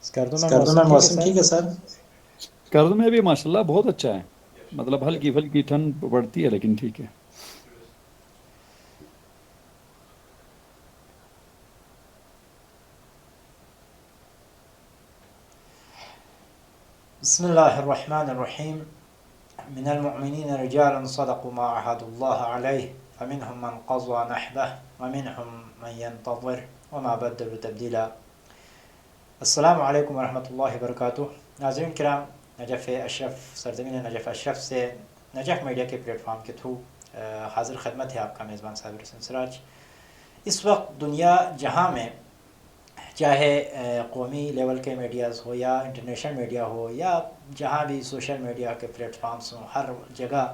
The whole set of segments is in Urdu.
اسکردو میں موسم ٹھیک ہے سر؟ کرد میں بھی ماشاءاللہ بہت اچھا ہے، مطلب ہلکی پھلکی ٹھنڈ پڑتی ہے لیکن ٹھیک ہے۔ بسم اللہ الرحمن الرحیم۔ من المؤمنین رجال صدقوا ما عاهدوا الله علیہ فمنهم من قضى نحبه ومنهم من ينتظر وما بدلوا تبدیلا۔ السلام علیکم ورحمۃ اللہ وبرکاتہ۔ ناظرین کرام، نجف اشرف، سرزمین نجف اشرف سے نجف میڈیا کے پلیٹ فارم کے تھرو حاضر خدمت ہے آپ کا میزبان صابر حسین سراج۔ اس وقت دنیا جہاں میں چاہے قومی لیول کے میڈیاز ہو یا انٹرنیشنل میڈیا ہو یا جہاں بھی سوشل میڈیا کے پلیٹ فارمز ہوں، ہر جگہ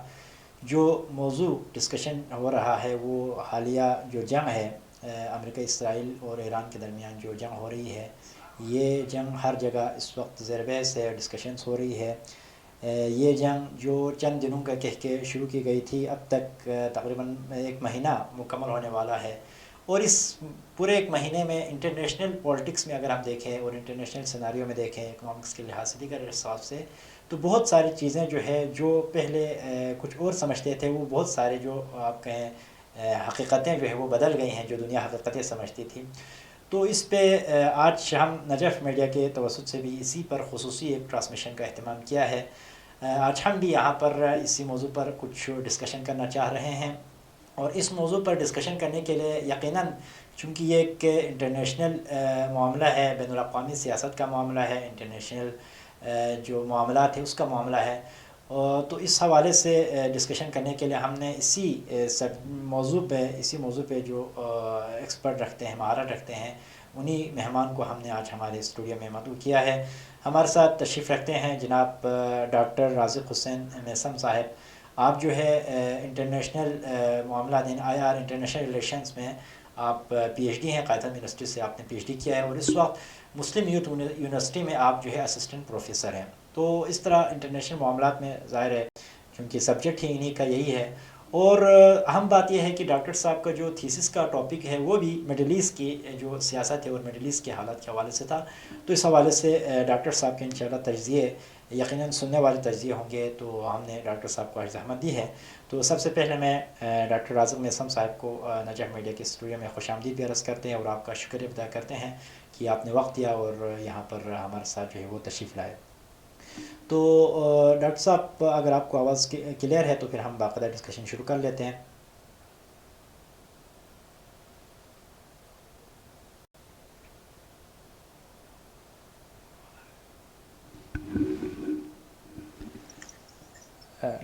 جو موضوع ڈسکشن ہو رہا ہے وہ حالیہ جو جنگ ہے امریکہ اسرائیل اور ایران کے درمیان جو جنگ ہو رہی ہے، یہ جنگ ہر جگہ اس وقت زیر بحث ہے، ڈسکشنز ہو رہی ہے۔ یہ جنگ جو چند دنوں کا کہہ کے شروع کی گئی تھی، اب تک تقریباً ایک مہینہ مکمل ہونے والا ہے، اور اس پورے ایک مہینے میں انٹرنیشنل پولیٹکس میں اگر ہم دیکھیں اور انٹرنیشنل سیناریو میں دیکھیں، اکنامکس کے لحاظ سے دیگر حساب سے، تو بہت ساری چیزیں جو ہے جو پہلے کچھ اور سمجھتے تھے، وہ بہت سارے جو آپ کہیں حقیقتیں جو ہے وہ بدل گئی ہیں، جو دنیا حقیقتیں سمجھتی تھی۔ تو اس پہ آج ہم نجف میڈیا کے توسط سے بھی اسی پر خصوصی ایک ٹرانسمیشن کا اہتمام کیا ہے۔ آج ہم بھی یہاں پر اسی موضوع پر کچھ ڈسکشن کرنا چاہ رہے ہیں، اور اس موضوع پر ڈسکشن کرنے کے لیے یقیناً چونکہ یہ ایک انٹرنیشنل معاملہ ہے، بین الاقوامی سیاست کا معاملہ ہے، انٹرنیشنل جو معاملات ہیں اس کا معاملہ ہے، تو اس حوالے سے ڈسکشن کرنے کے لیے ہم نے اسی موضوع پہ جو ایکسپرٹ رکھتے ہیں، مہارت رکھتے ہیں، انہی مہمان کو ہم نے آج ہمارے اسٹوڈیو میں مدعو کیا ہے۔ ہمارے ساتھ تشریف رکھتے ہیں جناب ڈاکٹر رازق حسین میثم صاحب۔ آپ جو ہے انٹرنیشنل معاملات IR انٹرنیشنل ریلیشنز میں آپ PhD ہیں، قائد یونیورسٹی سے آپ نے PhD کیا ہے، اور اس وقت مسلم یوتھ یونیورسٹی میں آپ جو ہے اسسٹنٹ پروفیسر ہیں۔ تو اس طرح انٹرنیشنل معاملات میں ظاہر ہے کیونکہ سبجیکٹ ہی انہی کا یہی ہے، اور اہم بات یہ ہے کہ ڈاکٹر صاحب کا جو تھیسس کا ٹاپک ہے وہ بھی مڈل ایسٹ کی جو سیاست ہے اور مڈل ایسٹ کے حالات کے حوالے سے تھا۔ تو اس حوالے سے ڈاکٹر صاحب کے انشاءاللہ تجزیے یقیناً سننے والے تجزیے ہوں گے، تو ہم نے ڈاکٹر صاحب کو زحمت دی ہے۔ تو سب سے پہلے میں ڈاکٹر رازق میثم صاحب کو نجف میڈیا کے اسٹوڈیو میں خوش آمدید بھی عرض کرتے ہیں، اور آپ کا شکریہ ادا کرتے ہیں کہ آپ نے وقت دیا اور یہاں پر ہمارے ساتھ جو ہے وہ تشریف لائے۔ تو ڈاکٹر صاحب اگر آپ کو آواز کلیئر ہے تو پھر ہم باقاعدہ ڈسکشن شروع کر لیتے ہیں۔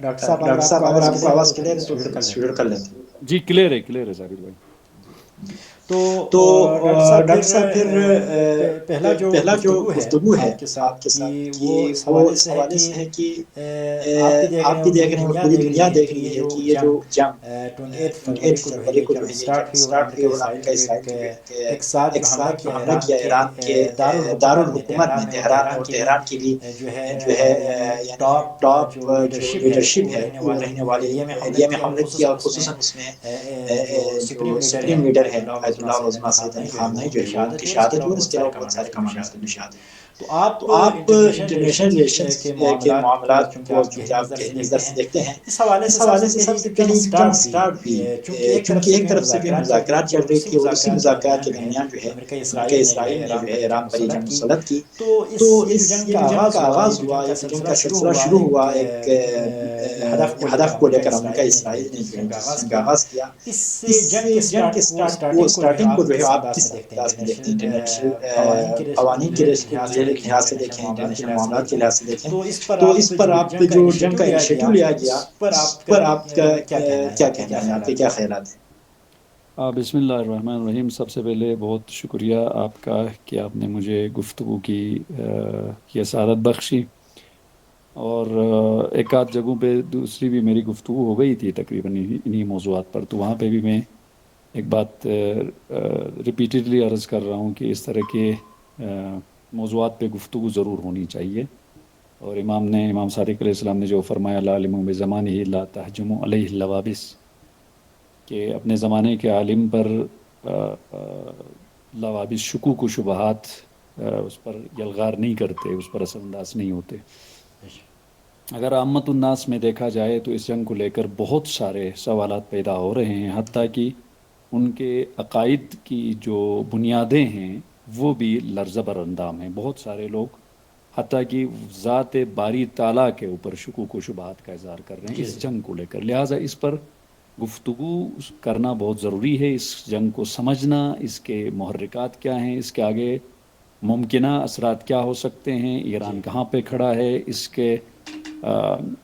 ڈاکٹر صاحب اگر آپ کو آواز کلیئر ہے تو پھر شروع کر لیتے ہیں۔ جی کلیئر ہے ثابت بھائی۔ تو ڈاکٹر صاحب پھر پہلا جو گفتگو ہے آپ کے ساتھ کہ وہ اس حوالے سے ہے کہ آپ بھی دیکھ رہے ہیں اور پوری دنیا دیکھ رہی ہے کہ یہ جو جنگ 28 فروری کو جو ہے یہ جنگ سٹارٹ ہوئی، اور امریکہ اسرائیل کے ایک ساتھ جو حملہ کیا ایران کے دارالحکومت میں تہران میں، اور تہران کی بھی جو ہے یعنی ٹاپ جو لیڈرشپ ہے وہ رہنے والے ایریا میں حملہ کیا، اور خصوصاً اس میں جو سپریم لیڈر ہے آیت اللہ العظمہ سید علی خامنہ ہی جو ہے وہ ان کی شہادت ہوئی، اور اس کے علاوہ بہت سارے کمانڈرز کی بھی شہادت ہوئی۔ تو آپ انٹرنیشنل ریلیشنز کے معاملات کو چونکہ آپ گہری نظر سے دیکھتے ہیں، اس حوالے سے سب سے پہلے یہ جو جنگ سٹارٹ ہوئی، چونکہ ایک طرف سے جو ہے مذاکرات چل رہی تھی، اور اسی مذاکرات کے درمیان جو ہے امریکہ اسرائیل نے جو ہے ایران پر یہ جنگ مسلط کی۔ تو یہ جو جنگ کا آغاز ہوا، یہ جو جنگ کا سلسلہ شروع ہوا، ایک ہدف کو لے کر امریکہ اسرائیل نے جو ہے اس جنگ کا آغاز کیا۔ اس جنگ کے اسٹارٹنگ کو جو ہے آپ کس انداز میں دیکھتے ہیں انٹرنیشنل قوانین کے لحاظ سے دیکھیں، انٹرنیشنل معاملات کے لحاظ سے دیکھیں، تو اس پر آپ جو جنگ کا انیشیٹو لیا گیا اس پر آپ کا کیا کہنا ہے، آپ کے کیا خیالات ہیں؟ بسم اللہ الرحمن الرحیم۔ سب سے پہلے بہت شکریہ آپ کا کہ آپ نے مجھے گفتگو کی یہ سعادت بخشی، اور ایک آدھ جگہوں پہ دوسری بھی میری گفتگو ہو گئی تھی تقریباً انہی موضوعات پر، تو وہاں پہ بھی میں ایک بات ریپیٹڈلی عرض کر رہا ہوں کہ اس طرح کے موضوعات پہ گفتگو ضرور ہونی چاہیے۔ اور امام صادق علیہ السلام نے جو فرمایا لا علم بزمانہ لا تہجم علیہ اللوابس، کہ اپنے زمانے کے عالم پر لوابس، شکوک و شبہات اس پر یلغار نہیں کرتے، اس پر اثر انداز نہیں ہوتے۔ اگر عامت الناس میں دیکھا جائے تو اس جنگ کو لے کر بہت سارے سوالات پیدا ہو رہے ہیں، حتیٰ کہ ان کے عقائد کی جو بنیادیں ہیں وہ بھی لرزہ بر اندام ہیں۔ بہت سارے لوگ حتیٰ کہ ذات باری تعالیٰ کے اوپر شکوک و شبہات کا اظہار کر رہے ہیں اس جنگ کو لے کر، لہٰذا اس پر گفتگو کرنا بہت ضروری ہے۔ اس جنگ کو سمجھنا، اس کے محرکات کیا ہیں، اس کے آگے ممکنہ اثرات کیا ہو سکتے ہیں، ایران کہاں پہ کھڑا ہے، اس کے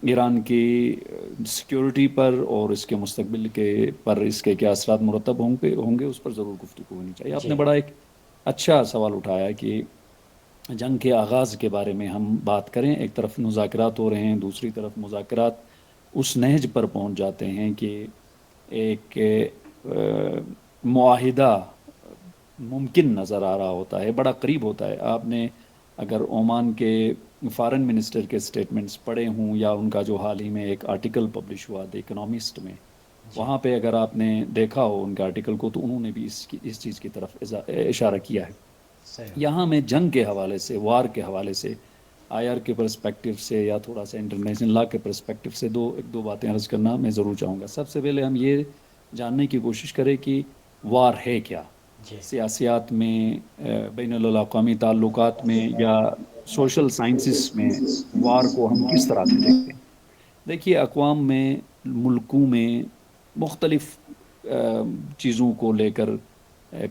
ایران کی سیکیورٹی پر اور اس کے مستقبل کے پر اس کے کیا اثرات مرتب ہوں گے، اس پر ضرور گفتگو ہونی چاہیے۔ آپ نے بڑا ایک اچھا سوال اٹھایا کہ جنگ کے آغاز کے بارے میں ہم بات کریں۔ ایک طرف مذاکرات ہو رہے ہیں، دوسری طرف مذاکرات اس نہج پر پہنچ جاتے ہیں کہ ایک معاہدہ ممکن نظر آ رہا ہوتا ہے، بڑا قریب ہوتا ہے۔ آپ نے اگر عمان کے فارن منسٹر کے سٹیٹمنٹس پڑھے ہوں یا ان کا جو حال ہی میں ایک آرٹیکل پبلش ہوا دی اکنامسٹ میں، وہاں پہ اگر آپ نے دیکھا ہو ان کے آرٹیکل کو تو انہوں نے بھی اس چیز کی طرف اشارہ کیا ہے۔ یہاں میں جنگ کے حوالے سے، وار کے حوالے سے، آئی آر کے پرسپیکٹیو سے یا تھوڑا سا انٹرنیشنل لا کے پرسپیکٹیو سے ایک دو باتیں عرض کرنا میں ضرور چاہوں گا۔ سب سے پہلے ہم یہ جاننے کی کوشش کریں کہ وار ہے کیا، سیاسیات میں، بین الاقوامی تعلقات میں یا سوشل سائنسز میں وار کو ہم کس طرح سے دیکھتے ہیں۔ دیکھیے، اقوام میں، ملکوں میں مختلف چیزوں کو لے کر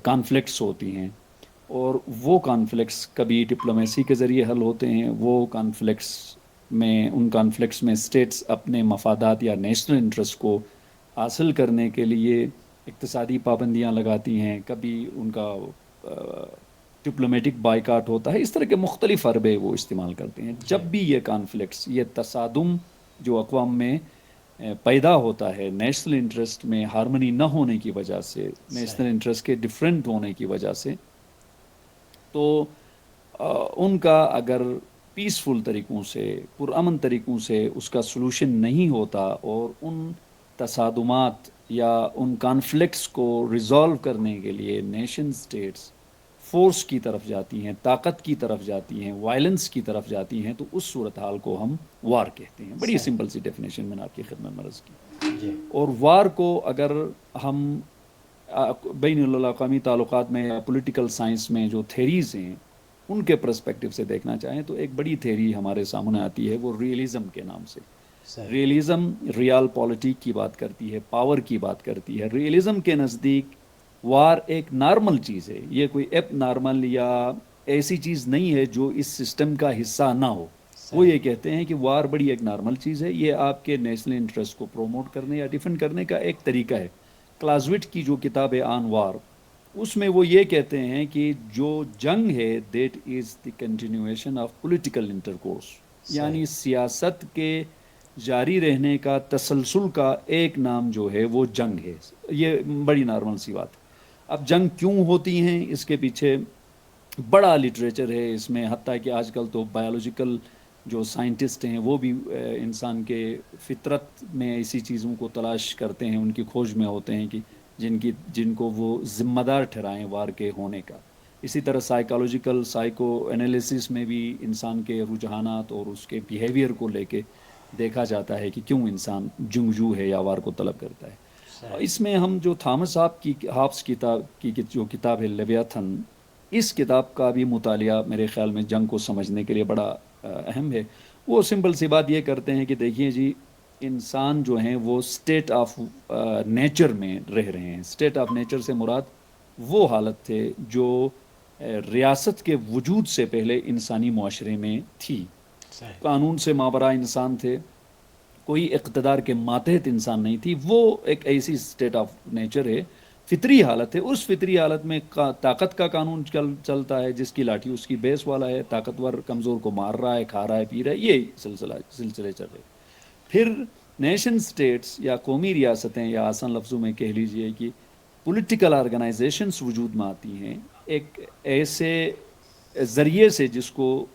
کانفلکٹس ہوتی ہیں، اور وہ کانفلکٹس کبھی ڈپلومیسی کے ذریعے حل ہوتے ہیں۔ ان کانفلکٹس میں اسٹیٹس اپنے مفادات یا نیشنل انٹرسٹ کو حاصل کرنے کے لیے اقتصادی پابندیاں لگاتی ہیں، کبھی ان کا ڈپلومیٹک بائیکاٹ ہوتا ہے، اس طرح کے مختلف حربے وہ استعمال کرتے ہیں۔ جب بھی یہ کانفلکٹس، یہ تصادم جو اقوام میں پیدا ہوتا ہے نیشنل انٹرسٹ میں ہارمنی نہ ہونے کی وجہ سے، نیشنل انٹرسٹ کے ڈیفرنٹ ہونے کی وجہ سے، تو ان کا اگر پیسفل طریقوں سے، پرامن طریقوں سے اس کا سلوشن نہیں ہوتا اور ان تصادمات یا ان کانفلکٹس کو ریزالو کرنے کے لیے نیشن سٹیٹس فورس کی طرف جاتی ہیں، طاقت کی طرف جاتی ہیں، وائلنس کی طرف جاتی ہیں، تو اس صورتحال کو ہم وار کہتے ہیں۔ بڑی سمپل سی ڈیفینیشن میں نے آپ کی خدمت میں عرض کی۔ اور وار کو اگر ہم بین الاقوامی تعلقات میں یا پولیٹیکل سائنس میں جو تھیریز ہیں ان کے پرسپیکٹیو سے دیکھنا چاہیں تو ایک بڑی تھیری ہمارے سامنے آتی ہے، وہ ریئلزم کے نام سے۔ ریئلزم ریال پالیٹک کی بات کرتی ہے، پاور کی بات کرتی ہے۔ ریئلزم کے نزدیک وار ایک نارمل چیز ہے، یہ کوئی ایب نارمل یا ایسی چیز نہیں ہے جو اس سسٹم کا حصہ نہ ہو۔ وہ یہ کہتے ہیں کہ وار بڑی ایک نارمل چیز ہے، یہ آپ کے نیشنل انٹرسٹ کو پروموٹ کرنے یا ڈیفینڈ کرنے کا ایک طریقہ ہے۔ کلازوٹ کی جو کتاب ہے آن وار، اس میں وہ یہ کہتے ہیں کہ جو جنگ ہے that is the continuation of political intercourse, یعنی سیاست کے جاری رہنے کا، تسلسل کا ایک نام جو ہے وہ جنگ ہے۔ یہ بڑی نارمل سی بات ہے۔ اب جنگ کیوں ہوتی ہیں، اس کے پیچھے بڑا لٹریچر ہے، اس میں حتیٰ کہ آج کل تو بایولوجیکل جو سائنٹسٹ ہیں وہ بھی انسان کے فطرت میں ایسی چیزوں کو تلاش کرتے ہیں، ان کی کھوج میں ہوتے ہیں کہ جن کو وہ ذمہ دار ٹھہرائیں وار کے ہونے کا۔ اسی طرح سائیکالوجیکل سائیکو انالیسس میں بھی انسان کے رجحانات اور اس کے بیہیویئر کو لے کے دیکھا جاتا ہے کہ کیوں انسان جنگجو ہے یا وار کو طلب کرتا ہے۔ اس میں ہم جو تھامس ہابس کی جو کتاب ہے لیویاتھن، اس کتاب کا بھی مطالعہ میرے خیال میں جنگ کو سمجھنے کے لیے بڑا اہم ہے۔ وہ سمپل سی بات یہ کرتے ہیں کہ دیکھیے جی، انسان جو ہیں وہ اسٹیٹ آف نیچر میں رہ رہے ہیں۔ اسٹیٹ آف نیچر سے مراد وہ حالت تھے جو ریاست کے وجود سے پہلے انسانی معاشرے میں تھی۔ قانون سے مابرا انسان تھے، کوئی اقتدار کے ماتحت انسان نہیں تھی۔ وہ ایک ایسی اسٹیٹ آف نیچر ہے، فطری حالت ہے۔ اس فطری حالت میں طاقت کا قانون چلتا ہے، جس کی لاٹھی اس کی بیس والا ہے، طاقتور کمزور کو مار رہا ہے، کھا رہا ہے، پی رہا ہے، یہ سلسلے چل رہے۔ پھر نیشن سٹیٹس یا قومی ریاستیں، یا آسان لفظوں میں کہہ لیجئے کہ پولیٹیکل آرگنائزیشنز وجود میں آتی ہیں ایک ایسے ذریعے سے جس کو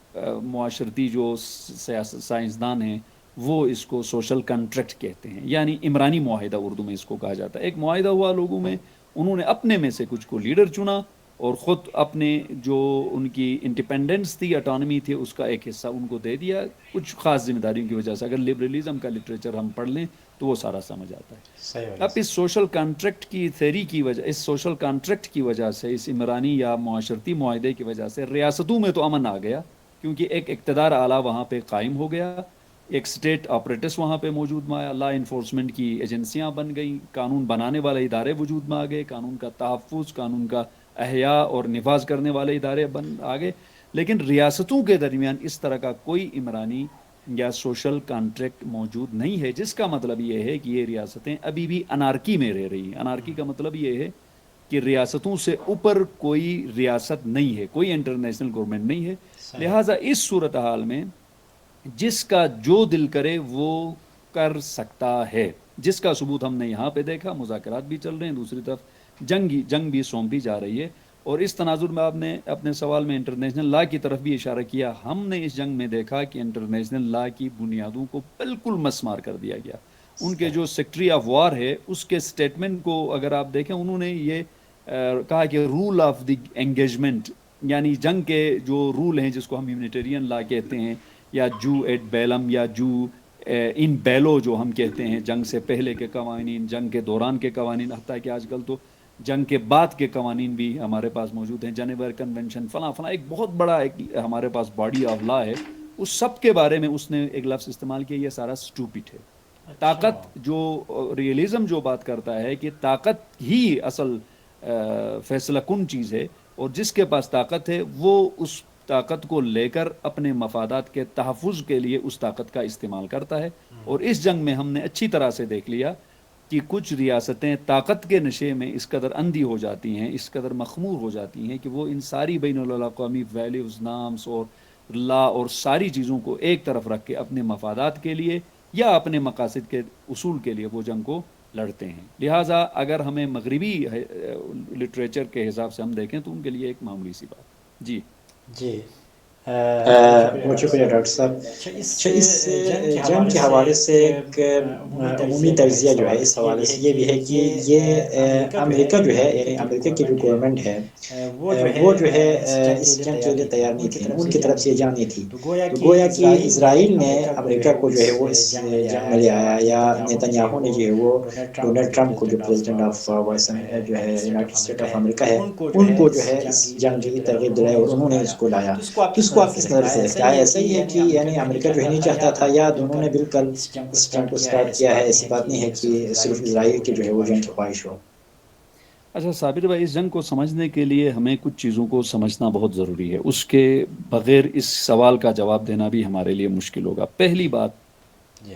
معاشرتی جو سائنسدان ہیں وہ اس کو سوشل کنٹریکٹ کہتے ہیں، یعنی عمرانی معاہدہ اردو میں اس کو کہا جاتا ہے۔ ایک معاہدہ ہوا لوگوں میں، انہوں نے اپنے میں سے کچھ کو لیڈر چنا اور خود اپنے جو ان کی انڈیپینڈنس تھی، اٹانومی تھی، اس کا ایک حصہ ان کو دے دیا کچھ خاص ذمہ داریوں کی وجہ سے. اگر لبرلزم کا لٹریچر ہم پڑھ لیں تو وہ سارا سمجھ آتا ہے. صحیح اب اس سوشل کانٹریکٹ کی تھیوری کی وجہ، اس سوشل کانٹریکٹ کی وجہ سے، اس عمرانی یا معاشرتی معاہدے کی وجہ سے ریاستوں میں تو امن آ گیا، کیونکہ ایک اقتدار اعلیٰ وہاں پہ قائم ہو گیا، ایک اسٹیٹ آپریٹس وہاں پہ موجود میں آیا، لا انفورسمنٹ کی ایجنسیاں بن گئیں، قانون بنانے والے ادارے وجود میں آ گئے، قانون کا تحفظ، قانون کا احیاء اور نفاذ کرنے والے ادارے آ گئے. لیکن ریاستوں کے درمیان اس طرح کا کوئی عمرانی یا سوشل کانٹریکٹ موجود نہیں ہے، جس کا مطلب یہ ہے کہ یہ ریاستیں ابھی بھی انارکی میں رہ رہی ہیں. انارکی کا مطلب یہ ہے کہ ریاستوں سے اوپر کوئی ریاست نہیں ہے، کوئی انٹرنیشنل گورنمنٹ نہیں ہے. لہٰذا اس صورتحال میں جس کا جو دل کرے وہ کر سکتا ہے، جس کا ثبوت ہم نے یہاں پہ دیکھا. مذاکرات بھی چل رہے ہیں، دوسری طرف جنگ بھی سونپی جا رہی ہے. اور اس تناظر میں آپ نے اپنے سوال میں انٹرنیشنل لا کی طرف بھی اشارہ کیا. ہم نے اس جنگ میں دیکھا کہ انٹرنیشنل لا کی بنیادوں کو بالکل مسمار کر دیا گیا. ان کے جو سیکٹری آف وار ہے اس کے سٹیٹمنٹ کو اگر آپ دیکھیں، انہوں نے یہ کہا کہ رول آف دی انگیجمنٹ، یعنی جنگ کے جو رول ہیں جس کو ہم ہیومینیٹیرین لا کہتے ہیں، یا جو ایٹ بیلم یا جو ان بیلو جو ہم کہتے ہیں، جنگ سے پہلے کے قوانین، جنگ کے دوران کے قوانین، حتیٰ کہ آج کل تو جنگ کے بعد کے قوانین بھی ہمارے پاس موجود ہیں، جنیوا کنونشن، فلاں فلاں، ایک بہت بڑا ایک ہمارے پاس باڈی آف لا ہے. اس سب کے بارے میں اس نے ایک لفظ استعمال کیا، یہ سارا سٹوپٹ ہے. طاقت جو ریئلزم جو بات کرتا ہے کہ طاقت ہی اصل فیصلہ کن چیز ہے، اور جس کے پاس طاقت ہے وہ اس طاقت کو لے کر اپنے مفادات کے تحفظ کے لیے اس طاقت کا استعمال کرتا ہے. اور اس جنگ میں ہم نے اچھی طرح سے دیکھ لیا کہ کچھ ریاستیں طاقت کے نشے میں اس قدر اندھی ہو جاتی ہیں، اس قدر مخمور ہو جاتی ہیں کہ وہ ان ساری بین الاقوامی ویلیوز، نامز اور لا اور ساری چیزوں کو ایک طرف رکھ کے اپنے مفادات کے لیے یا اپنے مقاصد کے اصول کے لیے وہ جنگ کو لڑتے ہیں. لہٰذا اگر ہمیں مغربی لٹریچر کے حساب سے ہم دیکھیں تو ان کے لیے ایک معمولی سی بات. جی جی بہت شکریہ بہت ڈاکٹر شکریہ صاحب. ڈاکٹر صاحب. اچھا، اس اچھا، اس جنگ کے حوالے سے ایک عمومی عمومی تجزیہ جو ہے اس حوالے سے یہ بھی ہے کہ یہ امریکہ جو ہے، یعنی امریکہ کی جو گورنمنٹ ہے، وہ جو ہے اس جنگ کے لیے تیار نہیں تھی. ان کی طرف سے یہ جنگ نہیں تھی. تو گویا کہ اسرائیل نے امریکہ کو جو ہے وہ اس جنگ میں لے آیا، یا نیتنیاہو نے جو ہے وہ ڈونلڈ ٹرمپ کو جو پریزیڈنٹ آف جو ہے یونائٹڈ اسٹیٹ آف امریکہ ہے، ان کو جو ہے اس جنگ کی ترغیب دلائی اور انہوں نے اس کو لایا. تو اس کو آپ کس نظر سے دیکھتے ہیں؟ ایسا ہی ہے کہ یعنی امریکہ جو ہے نہیں چاہتا تھا، یا دونوں نے مل کر اس جنگ کو سٹارٹ کیا ہے؟ ایسی بات نہیں ہے کہ صرف اسرائیل کی جو ہے وہ جنگ کی خواہش ہو. اچھا صابر بھائی، اس جنگ کو سمجھنے کے لیے ہمیں کچھ چیزوں کو سمجھنا بہت ضروری ہے. اس کے بغیر اس سوال کا جواب دینا بھی ہمارے لیے مشکل ہوگا. پہلی بات،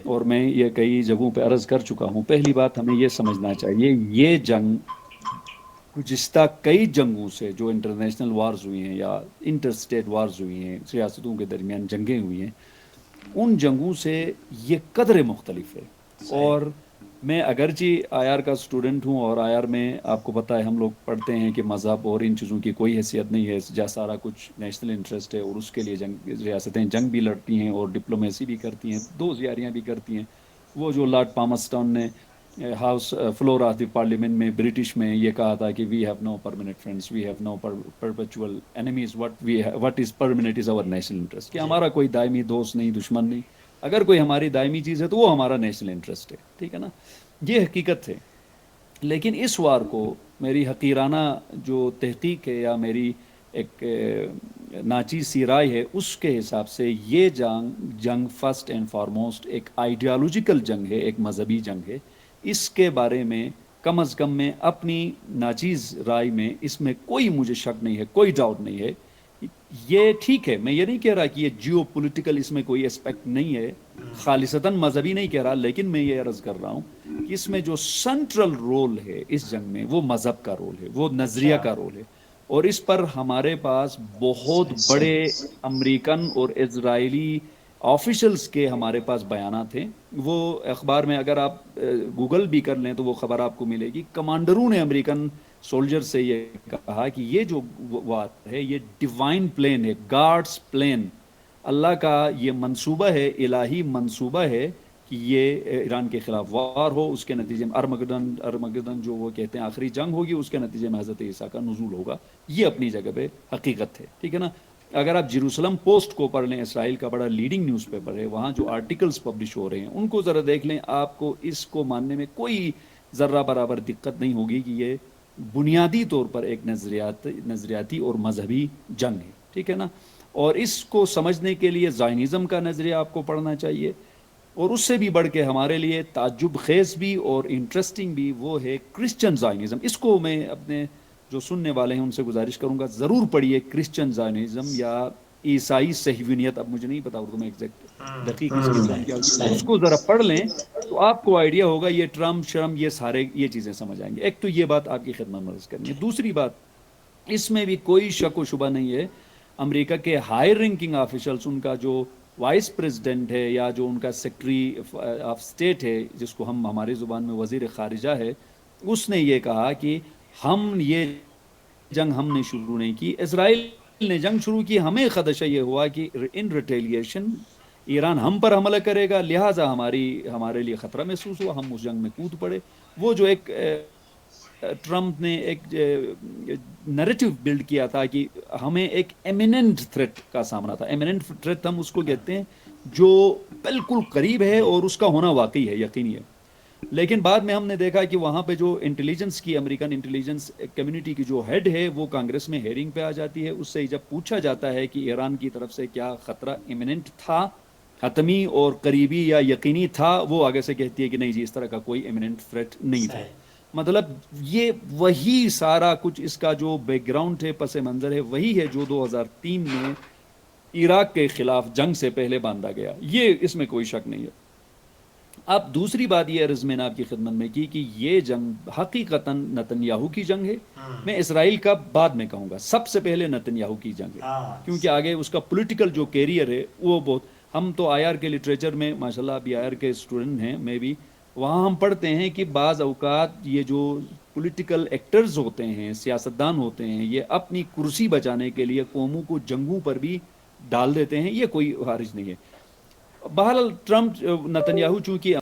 اور میں یہ کئی جگہوں پہ عرض کر چکا ہوں، پہلی بات ہمیں یہ سمجھنا چاہیے یہ جنگ گزشتہ کئی جنگوں سے جو انٹرنیشنل وارز ہوئی ہیں یا انٹر اسٹیٹ وارز ہوئی ہیں، ریاستوں کے درمیان جنگیں ہوئی ہیں، ان جنگوں سے یہ قدرے مختلف ہے. اور میں اگرچہ آئی آر کا اسٹوڈنٹ ہوں، اور آئی آر میں آپ کو پتہ ہے ہم لوگ پڑھتے ہیں کہ مذہب اور ان چیزوں کی کوئی حیثیت نہیں ہے، جہاں سارا کچھ نیشنل انٹرسٹ ہے، اور اس کے لیے ریاستیں جنگ بھی لڑتی ہیں اور ڈپلومیسی بھی کرتی ہیں، دو زیاریاں بھی کرتی ہیں. وہ جو لارڈ پامرسٹون نے house floor of the parliament میں برٹش میں یہ کہا تھا کہ we have no permanent friends, we have no perpetual enemies, what is permanent is our national interest, کہ ہمارا کوئی دائمی دوست نہیں، دشمن نہیں. اگر کوئی ہماری دائمی چیز ہے تو وہ ہمارا نیشنل انٹرسٹ ہے. ٹھیک ہے نا، یہ حقیقت ہے. لیکن اس وار کو میری حقیرانہ جو تحقیق ہے یا میری ایک ناچیز سی رائے ہے، اس کے حساب سے یہ جنگ فرسٹ اینڈ فارموسٹ ایک آئیڈیالوجیکل جنگ ہے، ایک مذہبی جنگ ہے. اس کے بارے میں کم از کم میں اپنی ناچیز رائے میں اس میں کوئی مجھے شک نہیں ہے، کوئی ڈاؤٹ نہیں ہے. یہ ٹھیک ہے، میں یہ نہیں کہہ رہا کہ یہ جیو پولیٹیکل اس میں کوئی اسپیکٹ نہیں ہے، خالصتاً مذہبی نہیں کہہ رہا، لیکن میں یہ عرض کر رہا ہوں کہ اس میں جو سینٹرل رول ہے اس جنگ میں وہ مذہب کا رول ہے، وہ نظریہ کا رول ہے. اور اس پر ہمارے پاس بہت بڑے امریکن اور اسرائیلی آفیشلز کے ہمارے پاس بیانات ہیں. وہ اخبار میں اگر آپ گوگل بھی کر لیں تو وہ خبر آپ کو ملے گی. کمانڈروں نے امریکن سولجر سے یہ کہا کہ یہ جو وار ہے یہ ڈیوائن پلین ہے، گاڈز پلین، اللہ کا یہ منصوبہ ہے، الہی منصوبہ ہے کہ یہ ایران کے خلاف وار ہو، اس کے نتیجے میں ارمگدن جو وہ کہتے ہیں آخری جنگ ہوگی، اس کے نتیجے میں حضرت عیسیٰ کا نزول ہوگا. یہ اپنی جگہ پہ حقیقت ہے، ٹھیک ہے نا. اگر آپ جیروسلم پوسٹ کو پڑھ لیں، اسرائیل کا بڑا لیڈنگ نیوز پیپر ہے، وہاں جو آرٹیکلز پبلش ہو رہے ہیں ان کو ذرا دیکھ لیں، آپ کو اس کو ماننے میں کوئی ذرہ برابر دقت نہیں ہوگی کہ یہ بنیادی طور پر ایک نظریاتی اور مذہبی جنگ ہے، ٹھیک ہے نا. اور اس کو سمجھنے کے لیے زائنزم کا نظریہ آپ کو پڑھنا چاہیے، اور اس سے بھی بڑھ کے ہمارے لیے تعجب خیز بھی اور انٹرسٹنگ بھی وہ ہے کرسچن زائنزم. اس کو میں اپنے جو سننے والے ہیں ان سے گزارش کروں گا ضرور پڑھیے، کرسچن زائنزم یا عیسائی صہیونیت. اب مجھے نہیں پتا اردو میں ایگزیکٹ دقیق اس کے ٹرم کیا ہوتی ہے، اس کو ذرا پڑھ لیں تو آپ کو آئیڈیا ہوگا. یہ ٹرم شرم یہ سارے یہ چیزیں سمجھ آئیں گے. ایک تو یہ بات آپ کی خدمت میں عرض کرنی ہے. دوسری بات، اس میں بھی کوئی شک و شبہ نہیں ہے، امریکہ کے ہائی رینکنگ آفیشلز، ان کا جو وائس پریزیڈنٹ ہے یا جو ان کا سیکرٹری آف اسٹیٹ ہے، جس کو ہم ہماری زبان میں وزیر خارجہ ہے، اس نے یہ کہا کہ یہ جنگ ہم نے شروع نہیں کی، اسرائیل نے جنگ شروع کی. ہمیں خدشہ یہ ہوا کہ ان ریٹیلیشن ایران ہم پر حملہ کرے گا، لہٰذا ہمارے لیے خطرہ محسوس ہوا، ہم اس جنگ میں کود پڑے. وہ جو ایک ٹرمپ نے ایک نریٹو بلڈ کیا تھا کہ ہمیں ایک ایمیننٹ تھریٹ کا سامنا تھا. ایمیننٹ تھریٹ ہم اس کو کہتے ہیں جو بالکل قریب ہے اور اس کا ہونا واقعی ہے، یقینی ہے. لیکن بعد میں ہم نے دیکھا کہ وہاں پہ جو انٹیلیجنس کی امریکن انٹیلیجنس کمیونٹی کی جو ہیڈ ہے وہ کانگریس میں ہیئرنگ پہ آ جاتی ہے. اس سے جب پوچھا جاتا ہے کہ ایران کی طرف سے کیا خطرہ ایمیننٹ تھا، حتمی اور قریبی یا یقینی تھا، وہ آگے سے کہتی ہے کہ نہیں جی اس طرح کا کوئی ایمیننٹ تھریٹ نہیں تھا. مطلب یہ وہی سارا کچھ اس کا جو بیک گراؤنڈ ہے، پس منظر ہے، وہی ہے جو 2003 میں عراق کے خلاف جنگ سے پہلے باندھا گیا. یہ اس میں کوئی شک نہیں ہے. اب دوسری بات یہ عرض میں نے آپ کی خدمت میں کی کہ یہ جنگ حقیقتاً نتنیاہو کی جنگ ہے. میں اسرائیل کا بعد میں کہوں گا، سب سے پہلے نتنیاہو کی جنگ ہے، کیونکہ آگے اس کا پولیٹیکل جو کیریئر ہے وہ بہت. ہم تو آئی آر کے لٹریچر میں ماشاءاللہ ابھی آئی آر کے اسٹوڈنٹ ہیں، میں بھی، وہاں ہم پڑھتے ہیں کہ بعض اوقات یہ جو پولیٹیکل ایکٹرز ہوتے ہیں، سیاستدان ہوتے ہیں، یہ اپنی کرسی بچانے کے لیے قوموں کو جنگوں پر بھی ڈال دیتے ہیں. یہ کوئی حرج نہیں ہے. بہرحال ٹرمپ نتنیاہو چونکہ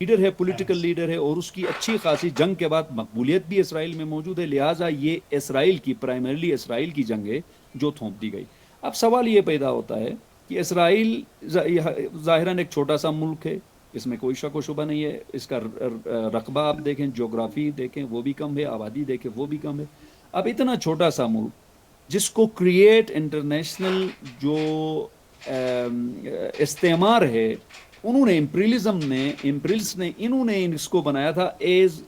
لیڈر ہے، پولیٹیکل لیڈر ہے، اور اس کی اچھی خاصی جنگ کے بعد مقبولیت بھی اسرائیل میں موجود ہے، لہٰذا یہ اسرائیل کی پرائمرلی اسرائیل کی جنگ ہے جو تھوپ دی گئی. اب سوال یہ پیدا ہوتا ہے کہ اسرائیل ظاہراً ایک چھوٹا سا ملک ہے، اس میں کوئی شک و شبہ نہیں ہے. اس کا رقبہ آپ دیکھیں، جغرافی دیکھیں وہ بھی کم ہے، آبادی دیکھیں وہ بھی کم ہے. اب اتنا چھوٹا سا ملک جس کو کریٹ انٹرنیشنل جو استعمار ہے، انہوں نے امپریلس نے انہوں نے اس کو بنایا تھا ایز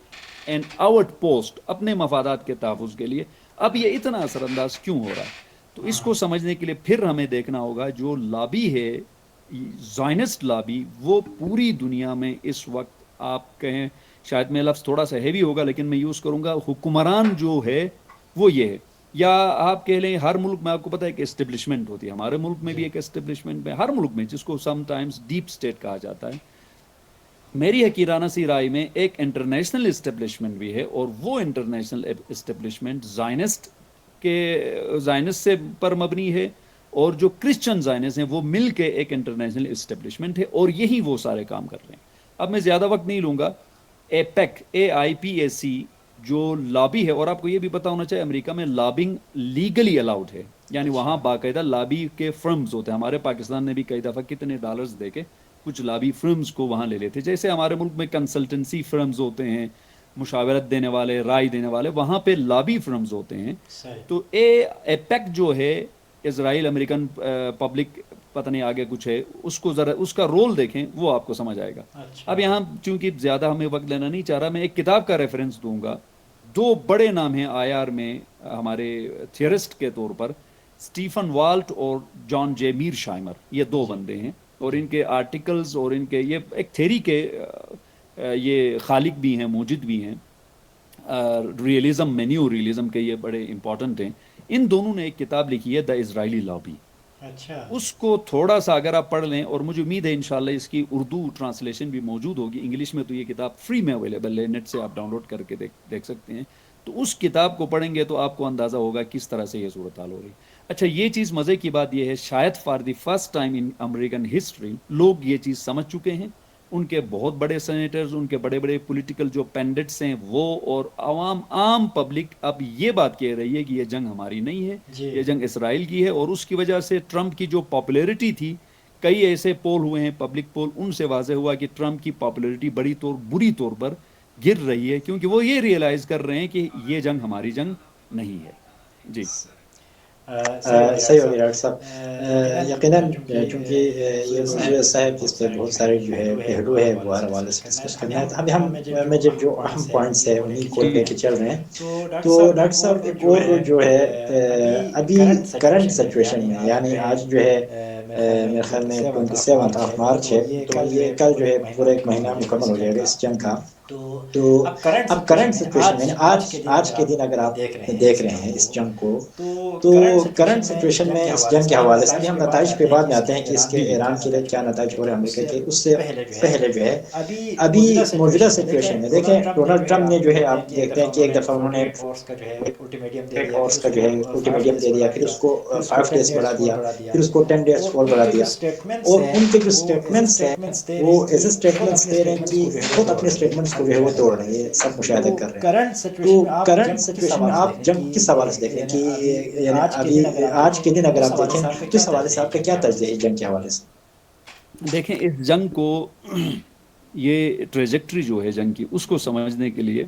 این آؤٹ پوسٹ اپنے مفادات کے تحفظ کے لیے. اب یہ اتنا اثر انداز کیوں ہو رہا ہے؟ تو اس کو سمجھنے کے لیے پھر ہمیں دیکھنا ہوگا جو لابی ہے، زائنسٹ لابی، وہ پوری دنیا میں اس وقت، آپ کہیں شاید میں لفظ تھوڑا سا ہیوی ہوگا لیکن میں یوز کروں گا، حکمران جو ہے وہ یہ ہے. یا آپ کہہ لیں ہر ملک میں آپ کو پتہ ہے کہ اسٹیبلشمنٹ ہوتی ہے، ہمارے ملک میں بھی ایک اسٹیبلشمنٹ میں، ہر ملک میں، جس کو سم ٹائمز ڈیپ اسٹیٹ کہا جاتا ہے. میری حقیرانہ سی رائے میں ایک انٹرنیشنل اسٹیبلشمنٹ بھی ہے، اور وہ انٹرنیشنل اسٹیبلشمنٹ زائنسٹ سے پر مبنی ہے، اور جو کرسچن زائنسٹ ہیں وہ مل کے ایک انٹرنیشنل اسٹیبلشمنٹ ہے، اور یہی وہ سارے کام کر رہے ہیں. اب میں زیادہ وقت نہیں لوں گا. ایپیک AIPAC جو لابی ہے، اور آپ کو یہ بھی پتا ہونا چاہیے امریکہ میں لابنگ لیگلی الاؤڈ ہے، یعنی وہاں باقاعدہ لابی کے فرمز ہوتے ہیں. ہمارے پاکستان نے بھی کئی دفعہ کتنے ڈالرز دے کے کچھ لابی فرمز کو وہاں لے لیتے، جیسے ہمارے ملک میں کنسلٹنسی فرمز ہوتے ہیں، مشاورت دینے والے، رائے دینے والے، وہاں پہ لابی فرمز ہوتے ہیں. تو ایپیک جو ہے اسرائیل امریکن پبلک، پتہ نہیں آگے کچھ ہے، اس کو ذرا اس کا رول دیکھیں، وہ آپ کو سمجھ آئے گا. اب یہاں چونکہ زیادہ ہمیں وقت لینا نہیں چاہ رہا، میں ایک کتاب کا ریفرنس دوں گا. دو بڑے نام ہیں IR میں ہمارے تھیورسٹ کے طور پر، اسٹیفن والٹ اور جان جے میر شائمر. یہ دو بندے ہیں، اور ان کے آرٹیکلز اور ان کے یہ ایک تھیری کے یہ خالق بھی ہیں، موجد بھی ہیں. ریئلزم، نیو ریئلزم کے یہ بڑے امپورٹنٹ ہیں. ان دونوں نے ایک کتاب لکھی ہے، دا اسرائیلی لابی. اس کو تھوڑا سا اگر آپ پڑھ لیں، اور مجھے امید ہے انشاءاللہ اس کی اردو ٹرانسلیشن بھی موجود ہوگی، انگلش میں تو یہ کتاب فری میں اویلیبل ہے، نیٹ سے آپ ڈاؤن لوڈ کر کے دیکھ سکتے ہیں. تو اس کتاب کو پڑھیں گے تو آپ کو اندازہ ہوگا کس طرح سے یہ صورتحال ہو رہی. اچھا یہ چیز مزے کی بات یہ ہے شاید for the first time in American history لوگ یہ چیز سمجھ چکے ہیں، ان کے بہت بڑے سینیٹرز، ان کے بڑے بڑے پولیٹیکل جو پینڈٹس ہیں وہ، اور عوام عام پبلک اب یہ بات کہہ رہی ہے کہ یہ جنگ ہماری نہیں ہے، جی یہ جنگ اسرائیل کی ہے، اور اس کی وجہ سے ٹرمپ کی جو پاپولیرٹی تھی، کئی ایسے پول ہوئے ہیں پبلک پول، ان سے واضح ہوا کہ ٹرمپ کی پاپولیرٹی بری طور پر گر رہی ہے، کیونکہ وہ یہ ریئلائز کر رہے ہیں کہ یہ جنگ ہماری جنگ نہیں ہے۔ جی صحیح ہو گیا صحیح ڈاکٹر ہو گیا ڈاکٹر صاحب۔ صاحب، یقیناً یقیناً چونکہ چونکہ یہ یہ موضوع موضوع ایسا ایسا ہے ہے کہ جس اس پہ پہ بہت بہت سارے سارے جو ہے پہلو پہلو ہے ہے وہ وہ ہر ہر حوالے حوالے سے سے ڈسکس ڈسکس کرنا کرنا ہے۔ ہے۔ تو ابھی ہمیں جو جو اہم اہم پوائنٹس پوائنٹس ہیں ہیں انہیں انہیں کو کو لے لے کے کے چل چل رہے رہے ہیں۔ ہیں۔ تو تو ڈاکٹر ڈاکٹر صاحب صاحب ایک ایک اور اور جو ہے ابھی ابھی کرنٹ کرنٹ سچویشن سچویشن میں میں، یعنی یعنی آج آج جو ہے میرے خیال میرے میں خیال میں 27 27 آف آف مارچ مارچ ہے، ہے، تو تو یہ یہ کل کل جو جو ہے ہے پورا پورا ایک ایک مہینہ مہینہ مکمل ہو مکمل ہو جائے جائے گا گا اس اس جنگ جنگ کا۔ کا۔ تو تو اب کرنٹ سچویشن میں آج کے دن اگر آپ دیکھ رہے ہیں دیکھ اس رہے جنگ ہیں اس کو، جنگ کو، تو تو کرنٹ کرنٹ سچویشن میں اس سچویشن جنگ میں کے اس حوالے جنگ سے کے ابھی ہم حوالے سے ابھی نتائج ہم پہ بعد میں نتائج آتے پہ ہیں بعد کہ میں اس آتے کے ہیں کہ اس ایران کے کے لیے ایران کیا کے لیے نتائج کیا ہو رہے ہیں نتائج ہو امریکہ رہے ہیں کے، امریکہ کے، اس سے پہلے جو ہے ابھی ابھی موجودہ سچویشن سچویشن میں میں دیکھیں دیکھیں ڈونلڈ ٹرمپ نے جو ہے آپ آپ دیکھتے دیکھتے ہیں ہیں کہ کہ ایک ایک دفعہ دفعہ انہوں انہوں نے نے فورس کا جو ہے الٹیمیٹم دے ایک دیا، پھر ہارس اس کا جو کو ہے 5 الٹیمیٹم ڈیز دے دیا، بڑھا پھر دیا، اس کو پھر اس کو 5 10 ڈیز ڈیز بڑھا فور دیا، بڑھا دیا، پھر اس کو 10 ڈیز اور فور ان بڑھا کے جو دیا، اسٹیٹمنٹس اور ہیں ان کے جو وہ ایسے اسٹیٹمنٹس ہیں اسٹیٹمنٹس دے رہے وہ ہیں کہ ایسے خود اسٹیٹمنٹس اپنے دے رہے ہیں اسٹیٹمنٹس کہ کو جو ہے وہ خود توڑ اپنے رہے ہیں، یہ اسٹیٹمنٹس کو سب جو ہے وہ مشاہدہ توڑ کر رہے رہے ہیں، ہیں۔ یہ سب مشاہدہ تو کر رہے ہیں۔ کرنٹ تو سچویشن میں آپ کرنٹ جنگ کے سچویشن میں حوالے سے آپ دیکھیں جنگ کہ کس حوالے سے دیکھیں کہ ابھی یعنی آج کے ابھی دن اگر آپ آج دیکھیں کے دن تو اگر اس آپ حوالے دیکھیں سے آپ کا تو کیا اس حوالے طرز سے ہے آپ کا جنگ کیا کے حوالے طرز ہے سے؟ اس جنگ کے حوالے سے؟ دیکھیں اس جنگ کو یہ ٹریجیکٹری جو ہے جنگ کی اس کو سمجھنے کے لیے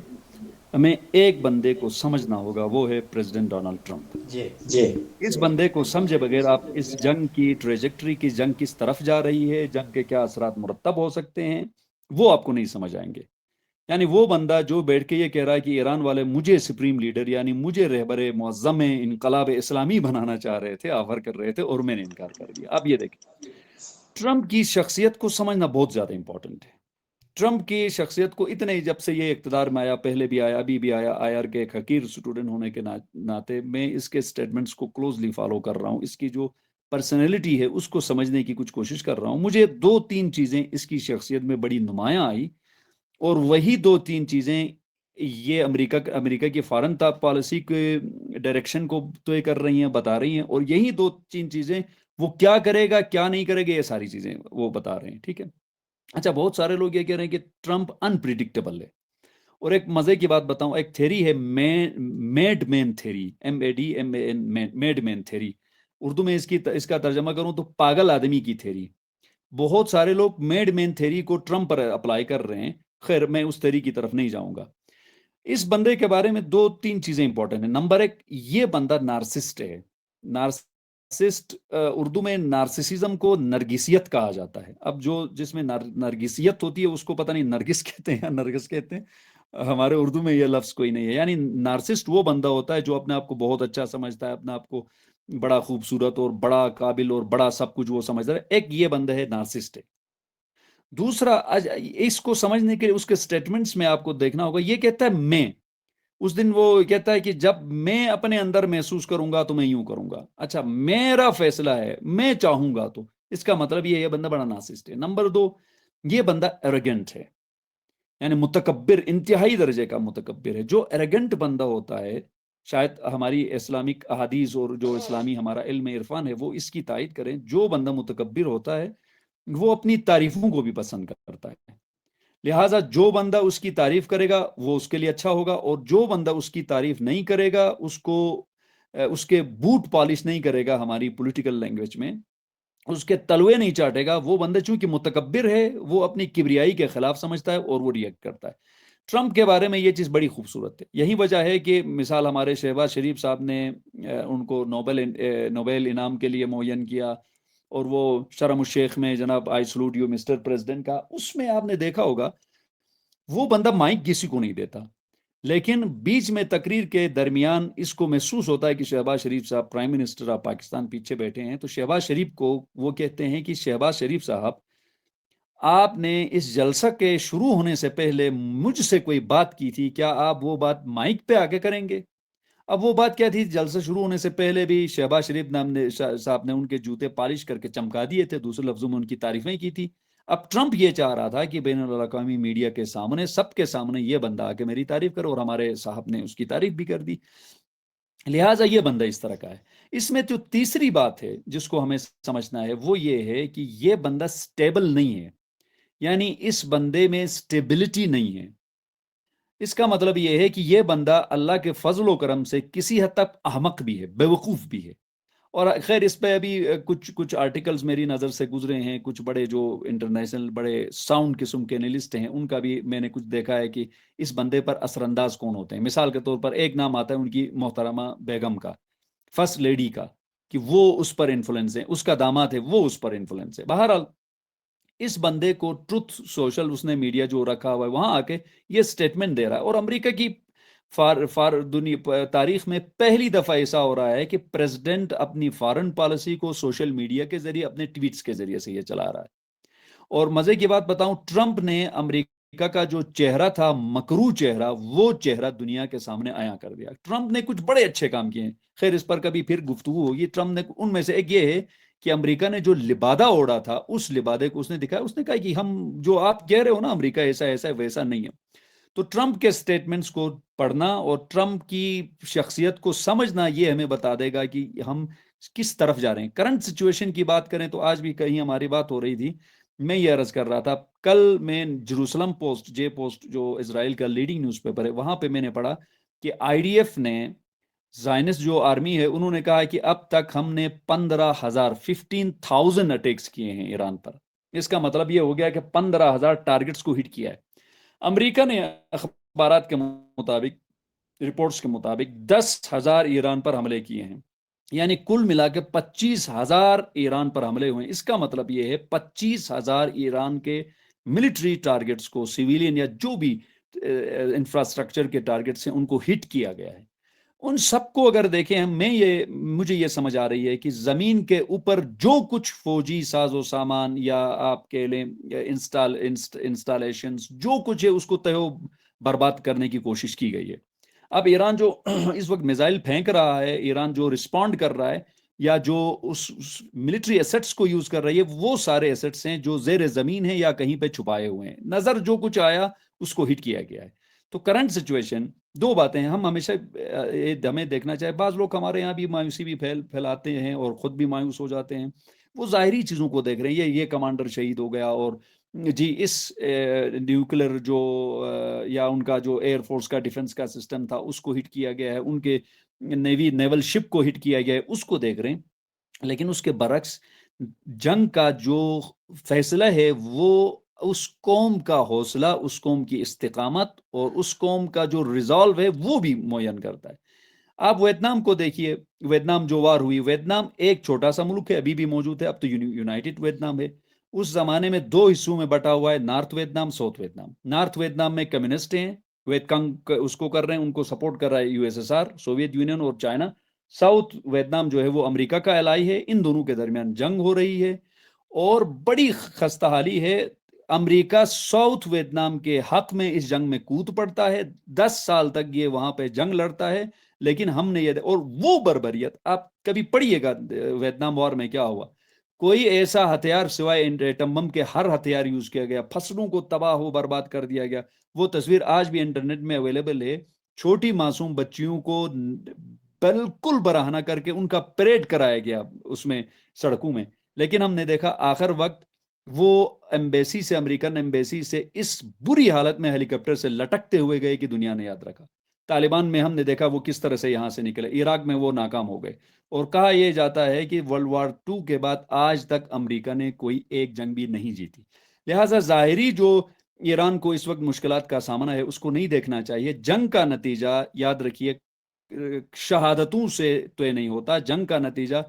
ہمیں ایک بندے کو سمجھنا ہوگا، وہ ہے پریزیڈنٹ ڈونلڈ ٹرمپ۔ جی جی اس بندے کو سمجھے بغیر آپ اس جنگ کی ٹریجیکٹری کی، جنگ کس طرف جا رہی ہے، جنگ کے کیا اثرات مرتب ہو سکتے ہیں، وہ آپ کو نہیں سمجھ آئیں گے۔ یعنی وہ بندہ جو بیٹھ کے یہ کہہ رہا ہے کہ ایران والے مجھے سپریم لیڈر یعنی مجھے رہبر معظم انقلاب اسلامی بنانا چاہ رہے تھے، آفر کر رہے تھے، اور میں نے انکار کر دیا۔ اب یہ دیکھیں ٹرمپ کی شخصیت کو سمجھنا بہت زیادہ امپورٹنٹ ہے۔ ٹرمپ کی شخصیت کو اتنے جب سے یہ اقتدار میں آیا، پہلے بھی آیا، ابھی بھی آیا، آئی آر کے ایک حقیر اسٹوڈنٹ ہونے کے ناطے میں اس کے سٹیٹمنٹس کو کلوزلی فالو کر رہا ہوں، اس کی جو پرسنالٹی ہے اس کو سمجھنے کی کچھ کوشش کر رہا ہوں۔ مجھے 2-3 چیزیں اس کی شخصیت میں بڑی نمایاں آئی، اور وہی 2-3 چیزیں یہ امریکہ کی فارن پالیسی کے ڈائریکشن کو طے کر رہی ہیں، بتا رہی ہیں، اور یہی 2-3 چیزیں وہ کیا کرے گا کیا نہیں کرے گا، یہ ساری چیزیں وہ بتا رہے ہیں۔ ٹھیک ہے، اچھا بہت سارے لوگ یہ کہہ رہے ہیں کہ ٹرمپ انپریڈکٹیبل ہے، اور ایک مزے کی بات بتاؤں، ایک تھیری ہے made man theory, MADMAN made man theory, Urdu میں اس کا ترجمہ کروں تو پاگل آدمی کی تھیری۔ بہت سارے لوگ میڈ مین تھیری کو ٹرمپ پر اپلائی کر رہے ہیں، خیر میں اس تھیری کی طرف نہیں جاؤں گا۔ اس بندے کے بارے میں 2-3 چیزیں امپورٹنٹ ہیں۔ نمبر 1، یہ بندہ نارسسٹ ہے۔ نارسسٹ اردو میں نارسسزم کو نرگسیت کہا جاتا ہے۔ اب جس میں نرگسیت ہوتی ہے اس کو پتہ نہیں نرگس کہتے ہیں یا نرگس کہتے ہیں، ہمارے اردو میں یہ لفظ کوئی نہیں ہے۔ یعنی نارسسٹ وہ بندہ ہوتا ہے جو اپنے آپ کو بہت اچھا سمجھتا ہے، اپنے آپ کو بڑا خوبصورت اور بڑا قابل اور بڑا سب کچھ وہ سمجھتا ہے۔ ایک یہ بندہ ہے نارسسٹ ہے۔ دوسرا، اس کو سمجھنے کے لیے اس کے سٹیٹمنٹس میں آپ کو دیکھنا ہوگا، یہ کہتا ہے میں، اس دن وہ کہتا ہے کہ جب میں اپنے اندر محسوس کروں گا تو میں یوں کروں گا۔ اچھا میرا فیصلہ ہے، میں چاہوں گا تو، اس کا مطلب یہ بندہ بڑا نارسسٹ ہے۔ نمبر 2، یہ بندہ ایروگنٹ ہے، یعنی متکبر، انتہائی درجے کا متکبر ہے۔ جو ایروگنٹ بندہ ہوتا ہے، شاید ہماری اسلامک احادیث اور جو اسلامی ہمارا علم عرفان ہے وہ اس کی تائید کریں، جو بندہ متکبر ہوتا ہے وہ اپنی تعریفوں کو بھی پسند کرتا ہے، لہٰذا جو بندہ اس کی تعریف کرے گا وہ اس کے لیے اچھا ہوگا، اور جو بندہ اس کی تعریف نہیں کرے گا، اس کے بوٹ پالش نہیں کرے گا، ہماری پولیٹیکل لینگویج میں اس کے تلوے نہیں چاٹے گا، وہ بندہ چونکہ متکبر ہے وہ اپنی کبریائی کے خلاف سمجھتا ہے اور وہ ریئیکٹ کرتا ہے۔ ٹرمپ کے بارے میں یہ چیز بڑی خوبصورت ہے، یہی وجہ ہے کہ مثال ہمارے شہباز شریف صاحب نے ان کو نوبل انعام کے لیے معین کیا، اور وہ شرم الشیخ میں جناب آئی سلوٹ یو مسٹر پریزیڈنٹ کا، اس میں آپ نے دیکھا ہوگا وہ بندہ مائک کسی کو نہیں دیتا، لیکن بیچ میں تقریر کے درمیان اس کو محسوس ہوتا ہے کہ شہباز شریف صاحب پرائم منسٹر آف پاکستان پیچھے بیٹھے ہیں، تو شہباز شریف کو وہ کہتے ہیں کہ شہباز شریف صاحب آپ نے اس جلسہ کے شروع ہونے سے پہلے مجھ سے کوئی بات کی تھی، کیا آپ وہ بات مائک پہ آ کے کریں گے؟ اب وہ بات کیا تھی؟ جلسہ شروع ہونے سے پہلے بھی شہباز شریف صاحب نے ان کے جوتے پالش کر کے چمکا دیے تھے، دوسرے لفظوں میں ان کی تعریفیں کی تھی۔ اب ٹرمپ یہ چاہ رہا تھا کہ بین الاقوامی میڈیا کے سامنے، سب کے سامنے یہ بندہ آ کے میری تعریف کرے، اور ہمارے صاحب نے اس کی تعریف بھی کر دی۔ لہٰذا یہ بندہ اس طرح کا ہے. اس میں جو تیسری بات ہے جس کو ہمیں سمجھنا ہے وہ یہ ہے کہ یہ بندہ سٹیبل نہیں ہے، یعنی اس بندے میں سٹیبلٹی نہیں ہے. اس کا مطلب یہ ہے کہ یہ بندہ اللہ کے فضل و کرم سے کسی حد تک احمق بھی ہے، بیوقوف بھی ہے. اور خیر اس پہ ابھی کچھ آرٹیکلز میری نظر سے گزرے ہیں، کچھ بڑے جو انٹرنیشنل بڑے ساؤنڈ قسم کے انالسٹ ہیں ان کا بھی میں نے کچھ دیکھا ہے کہ اس بندے پر اثر انداز کون ہوتے ہیں. مثال کے طور پر ایک نام آتا ہے ان کی محترمہ بیگم کا، فرسٹ لیڈی کا، کہ وہ اس پر انفلوئنس ہے، اس کا داماد ہے وہ اس پر انفلوئنس ہے. بہرحال اس بندے کو ٹروتھ سوشل اس نے میڈیا جو رکھا ہوا ہے وہاں آ کے یہ سٹیٹمنٹ دے رہا ہے. اور امریکہ کی دنیا تاریخ میں پہلی دفعہ ایسا ہو رہا ہے کہ پریزیڈنٹ اپنی فارن پالیسی کو سوشل میڈیا کے ذریعے اپنے ٹویٹس کے ذریعے سے یہ چلا رہا ہے. اور مزے کی بات بتاؤں، ٹرمپ نے امریکہ کا جو چہرہ تھا، مکروہ چہرہ، وہ چہرہ دنیا کے سامنے عیاں کر دیا. ٹرمپ نے کچھ بڑے اچھے کام کیے ہیں، خیر اس پر کبھی پھر گفتگو ہوگی. ٹرمپ نے ان میں سے ایک یہ ہے کہ امریکہ نے جو لبادہ اوڑا تھا اس لبادے کو اس نے دکھایا. اس نے کہا کہ ہم جو آپ کہہ رہے ہو نا امریکہ ایسا ایسا ہے ویسا نہیں ہے. تو ٹرمپ کے سٹیٹمنٹس کو پڑھنا اور ٹرمپ کی شخصیت کو سمجھنا یہ ہمیں بتا دے گا کہ ہم کس طرف جا رہے ہیں. کرنٹ سچویشن کی بات کریں تو آج بھی کہیں ہماری بات ہو رہی تھی، میں یہ عرض کر رہا تھا کل میں جروسلم پوسٹ جے پوسٹ جو اسرائیل کا لیڈنگ نیوز پیپر ہے وہاں پہ میں نے پڑھا کہ آئی ڈی ایف نے زائنس جو آرمی ہے انہوں نے کہا کہ اب تک ہم نے 15,000 اٹیکس کیے ہیں ایران پر. اس کا مطلب یہ ہو گیا کہ 15,000 ٹارگٹس کو ہٹ کیا ہے. امریکہ نے اخبارات کے مطابق، رپورٹس کے مطابق 10,000 ایران پر حملے کیے ہیں، یعنی کل ملا کے 25,000 ایران پر حملے ہوئے ہیں. اس کا مطلب یہ ہے 25,000 ایران کے ملٹری ٹارگٹس کو، سیویلین یا جو بھی انفراسٹرکچر کے ٹارگٹس ہیں ان کو ہٹ کیا گیا ہے. ان سب کو اگر دیکھیں مجھے یہ سمجھ آ رہی ہے کہ زمین کے اوپر جو کچھ فوجی ساز و سامان یا آپ کے لیں انسٹالیشنز جو کچھ ہے اس کو تہو برباد کرنے کی کوشش کی گئی ہے. اب ایران جو اس وقت میزائل پھینک رہا ہے، ایران جو رسپونڈ کر رہا ہے یا جو اس ملٹری ایسٹس کو یوز کر رہی ہے، وہ سارے ایسٹس ہیں جو زیر زمین ہیں یا کہیں پہ چھپائے ہوئے ہیں. نظر جو کچھ آیا اس کو ہٹ کیا گیا ہے. تو کرنٹ سچویشن دو باتیں ہیں، ہم ہمیشہ ہمیں دیکھنا چاہے. بعض لوگ ہمارے یہاں بھی مایوسی بھی پھیلاتے ہیں اور خود بھی مایوس ہو جاتے ہیں، وہ ظاہری چیزوں کو دیکھ رہے ہیں. یہ کمانڈر شہید ہو گیا اور جی اس نیوکلر جو یا ان کا جو ایئر فورس کا ڈیفنس کا سسٹم تھا اس کو ہٹ کیا گیا ہے، ان کے نیول شپ کو ہٹ کیا گیا ہے، اس کو دیکھ رہے ہیں. لیکن اس کے برعکس جنگ کا جو فیصلہ ہے وہ اس قوم کا حوصلہ، اس قوم کی استقامت اور اس قوم کا جو ریزالو ہے وہ بھی معین کرتا ہے. آپ ویتنام کو دیکھیے، ویتنام جو وار ہوئی، ویتنام ایک چھوٹا سا ملک ہے، ابھی بھی موجود ہے، اب تو یونائٹڈ ویتنام ہے. اس زمانے میں دو حصوں میں بٹا ہوا ہے، north Vietnam, south Vietnam. North Vietnam میں کمیونسٹ ہیں، ویتکنگ اس کو کر رہے ہیں، ان کو سپورٹ کر رہا ہے U S S R, Soviet union اور چائنا. ساؤتھ ویتنام جو ہے وہ امریکہ کا الائی ہے. ان دونوں کے درمیان جنگ ہو رہی ہے اور بڑی خستہ حالی ہے. امریکہ ساؤتھ ویتنام کے حق میں اس جنگ میں کود پڑتا ہے، 10 سال تک یہ وہاں پہ جنگ لڑتا ہے. لیکن ہم نے یہ اور وہ بربریت آپ کبھی پڑھیے گا ویتنام وار میں کیا ہوا. کوئی ایسا ہتھیار سوائے ایٹم بم کے ہر ہتھیار یوز کیا گیا، فصلوں کو تباہ و برباد کر دیا گیا. وہ تصویر آج بھی انٹرنیٹ میں اویلیبل ہے. چھوٹی معصوم بچیوں کو بالکل براہنہ کر کے ان کا پریڈ کرایا گیا اس میں سڑکوں میں. لیکن ہم نے دیکھا آخر وقت وہ ایمبیسی سے، امریکن ایمبیسی سے اس بری حالت میں ہیلی کاپٹر سے لٹکتے ہوئے گئے کہ دنیا نے یاد رکھا. طالبان میں ہم نے دیکھا وہ کس طرح سے یہاں سے نکلے، عراق میں وہ ناکام ہو گئے. اور کہا یہ جاتا ہے کہ ورلڈ وار 2 کے بعد آج تک امریکہ نے کوئی ایک جنگ بھی نہیں جیتی. لہٰذا ظاہری جو ایران کو اس وقت مشکلات کا سامنا ہے اس کو نہیں دیکھنا چاہیے. جنگ کا نتیجہ یاد رکھیے شہادتوں سے طے نہیں ہوتا، جنگ کا نتیجہ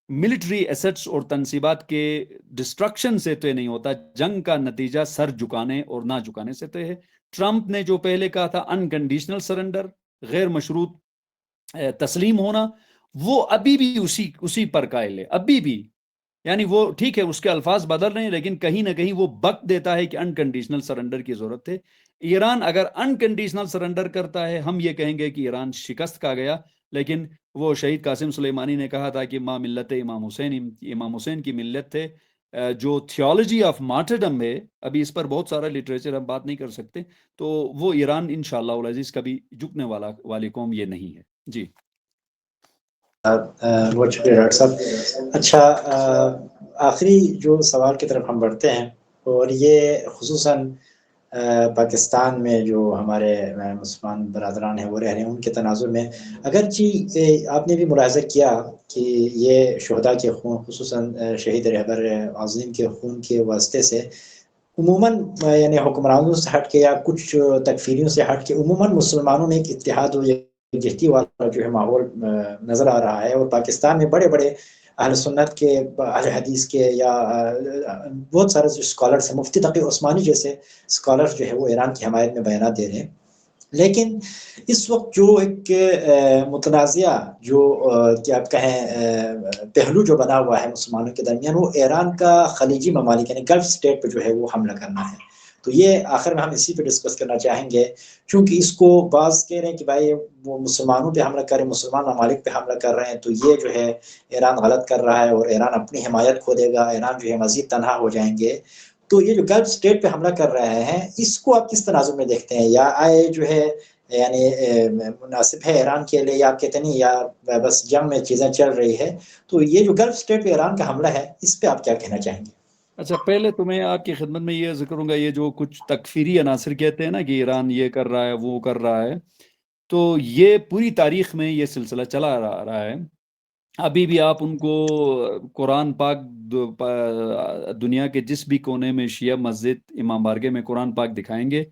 ملٹری ایسٹس اور تنصیبات کے ڈسٹرکشن سے طے نہیں ہوتا، جنگ کا نتیجہ سر جھکانے اور نہ جھکانے سے طے ہے. ٹرمپ نے جو پہلے کہا تھا انکنڈیشنل سرنڈر، غیر مشروط تسلیم ہونا، وہ ابھی بھی اسی پر قائل ہے، ابھی بھی. یعنی وہ ٹھیک ہے اس کے الفاظ بدل رہے ہیں لیکن کہیں نہ کہیں وہ وقت دیتا ہے کہ انکنڈیشنل سرنڈر کی ضرورت ہے. ایران اگر انکنڈیشنل سرنڈر کرتا ہے ہم یہ کہیں گے کہ ایران شکست کھا گیا. لیکن وہ شہید قاسم سلیمانی نے کہا تھا کہ ماں ملت امام حسین، امام حسین کی ملت تھے. جو تھیولوجی آف مارٹرڈم ہے، ابھی اس پر بہت سارا لٹریچر ہم بات نہیں کر سکتے، تو وہ ایران انشاءاللہ العزیز کبھی جھکنے والی قوم یہ نہیں ہے. جی بہت شکریہ ڈاکٹر صاحب. اچھا آخری جو سوال کی طرف ہم بڑھتے ہیں اور یہ خصوصاً پاکستان میں جو ہمارے مسلمان برادران ہیں وہ رہ رہے ہیں ان کے تناظر میں اگرچہ آپ نے بھی ملاحظہ کیا کہ یہ شہداء کے خون خصوصاً شہید رہبر عظیم کے خون کے واسطے سے عموماً یعنی حکمرانوں سے ہٹ کے یا کچھ تکفیریوں سے ہٹ کے عموماً مسلمانوں میں ایک اتحاد و یکجہتی والا جو ہے ماحول نظر آ رہا ہے. اور پاکستان میں بڑے بڑے اہل سنت کے اہل حدیث کے یا بہت سارے جو اسکالرس ہیں مفتی تقی عثمانی جیسے اسکالرس جو ہے وہ ایران کی حمایت میں بیانات دے رہے ہیں. لیکن اس وقت جو ایک متنازعہ جو کیا آپ کہیں پہلو جو بنا ہوا ہے مسلمانوں کے درمیان وہ ایران کا خلیجی ممالک یعنی گلف اسٹیٹ پہ جو ہے وہ حملہ کرنا ہے. تو یہ آخر میں ہم اسی پہ ڈسکس کرنا چاہیں گے چونکہ اس کو بعض کہہ رہے ہیں کہ بھائی وہ مسلمانوں پہ حملہ کر رہے ہیں مسلمان ممالک پہ حملہ کر رہے ہیں تو یہ جو ہے ایران غلط کر رہا ہے اور ایران اپنی حمایت کھو دے گا, ایران جو ہے مزید تنہا ہو جائیں گے. تو یہ جو گلف اسٹیٹ پہ حملہ کر رہے ہیں اس کو آپ کس تناظر میں دیکھتے ہیں, یا آئے جو ہے یعنی مناسب ہے ایران کے لیے, یا آپ کہتے نہیں یا بس جنگ میں چیزیں چل رہی ہے؟ تو یہ جو گلف اسٹیٹ پہ ایران کا حملہ ہے اس پہ آپ کیا کہنا چاہیں گے؟ اچھا پہلے تو میں آپ کی خدمت میں یہ ذکر کروں گا, یہ جو کچھ تکفیری عناصر کہتے ہیں نا کہ ایران یہ کر رہا ہے وہ کر رہا ہے, تو یہ پوری تاریخ میں یہ سلسلہ چلا آ رہا ہے. ابھی بھی آپ ان کو قرآن پاک دنیا کے جس بھی کونے میں شیعہ مسجد امام بارگاہ میں قرآن پاک دکھائیں گے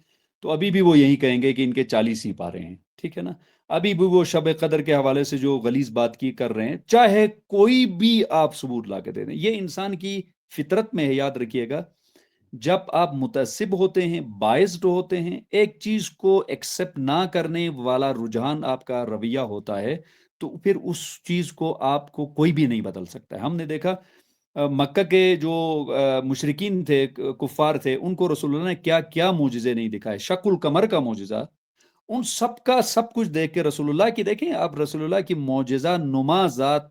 تو ابھی بھی وہ یہی کہیں گے کہ ان کے 40 ہی پارے ہیں, ٹھیک ہے نا. ابھی بھی وہ شب قدر کے حوالے سے جو غلیظ بات کی کر رہے ہیں, چاہے کوئی بھی آپ ثبوت لا کے دے دیں. یہ انسان کی فطرت میں ہے, یاد رکھیے گا. جب آپ متعصب ہوتے ہیں, باعث ہوتے ہیں, ایک چیز کو ایکسپٹ نہ کرنے والا رجحان آپ کا رویہ ہوتا ہے, تو پھر اس چیز کو آپ کو کوئی بھی نہیں بدل سکتا ہے. ہم نے دیکھا مکہ کے جو مشرکین تھے, کفار تھے, ان کو رسول اللہ نے کیا کیا معجزے نہیں دکھائے. شق القمر کا معجزہ, ان سب کا سب کچھ دیکھ کے رسول اللہ کی دیکھیں آپ, رسول اللہ کی معجزہ نما ذات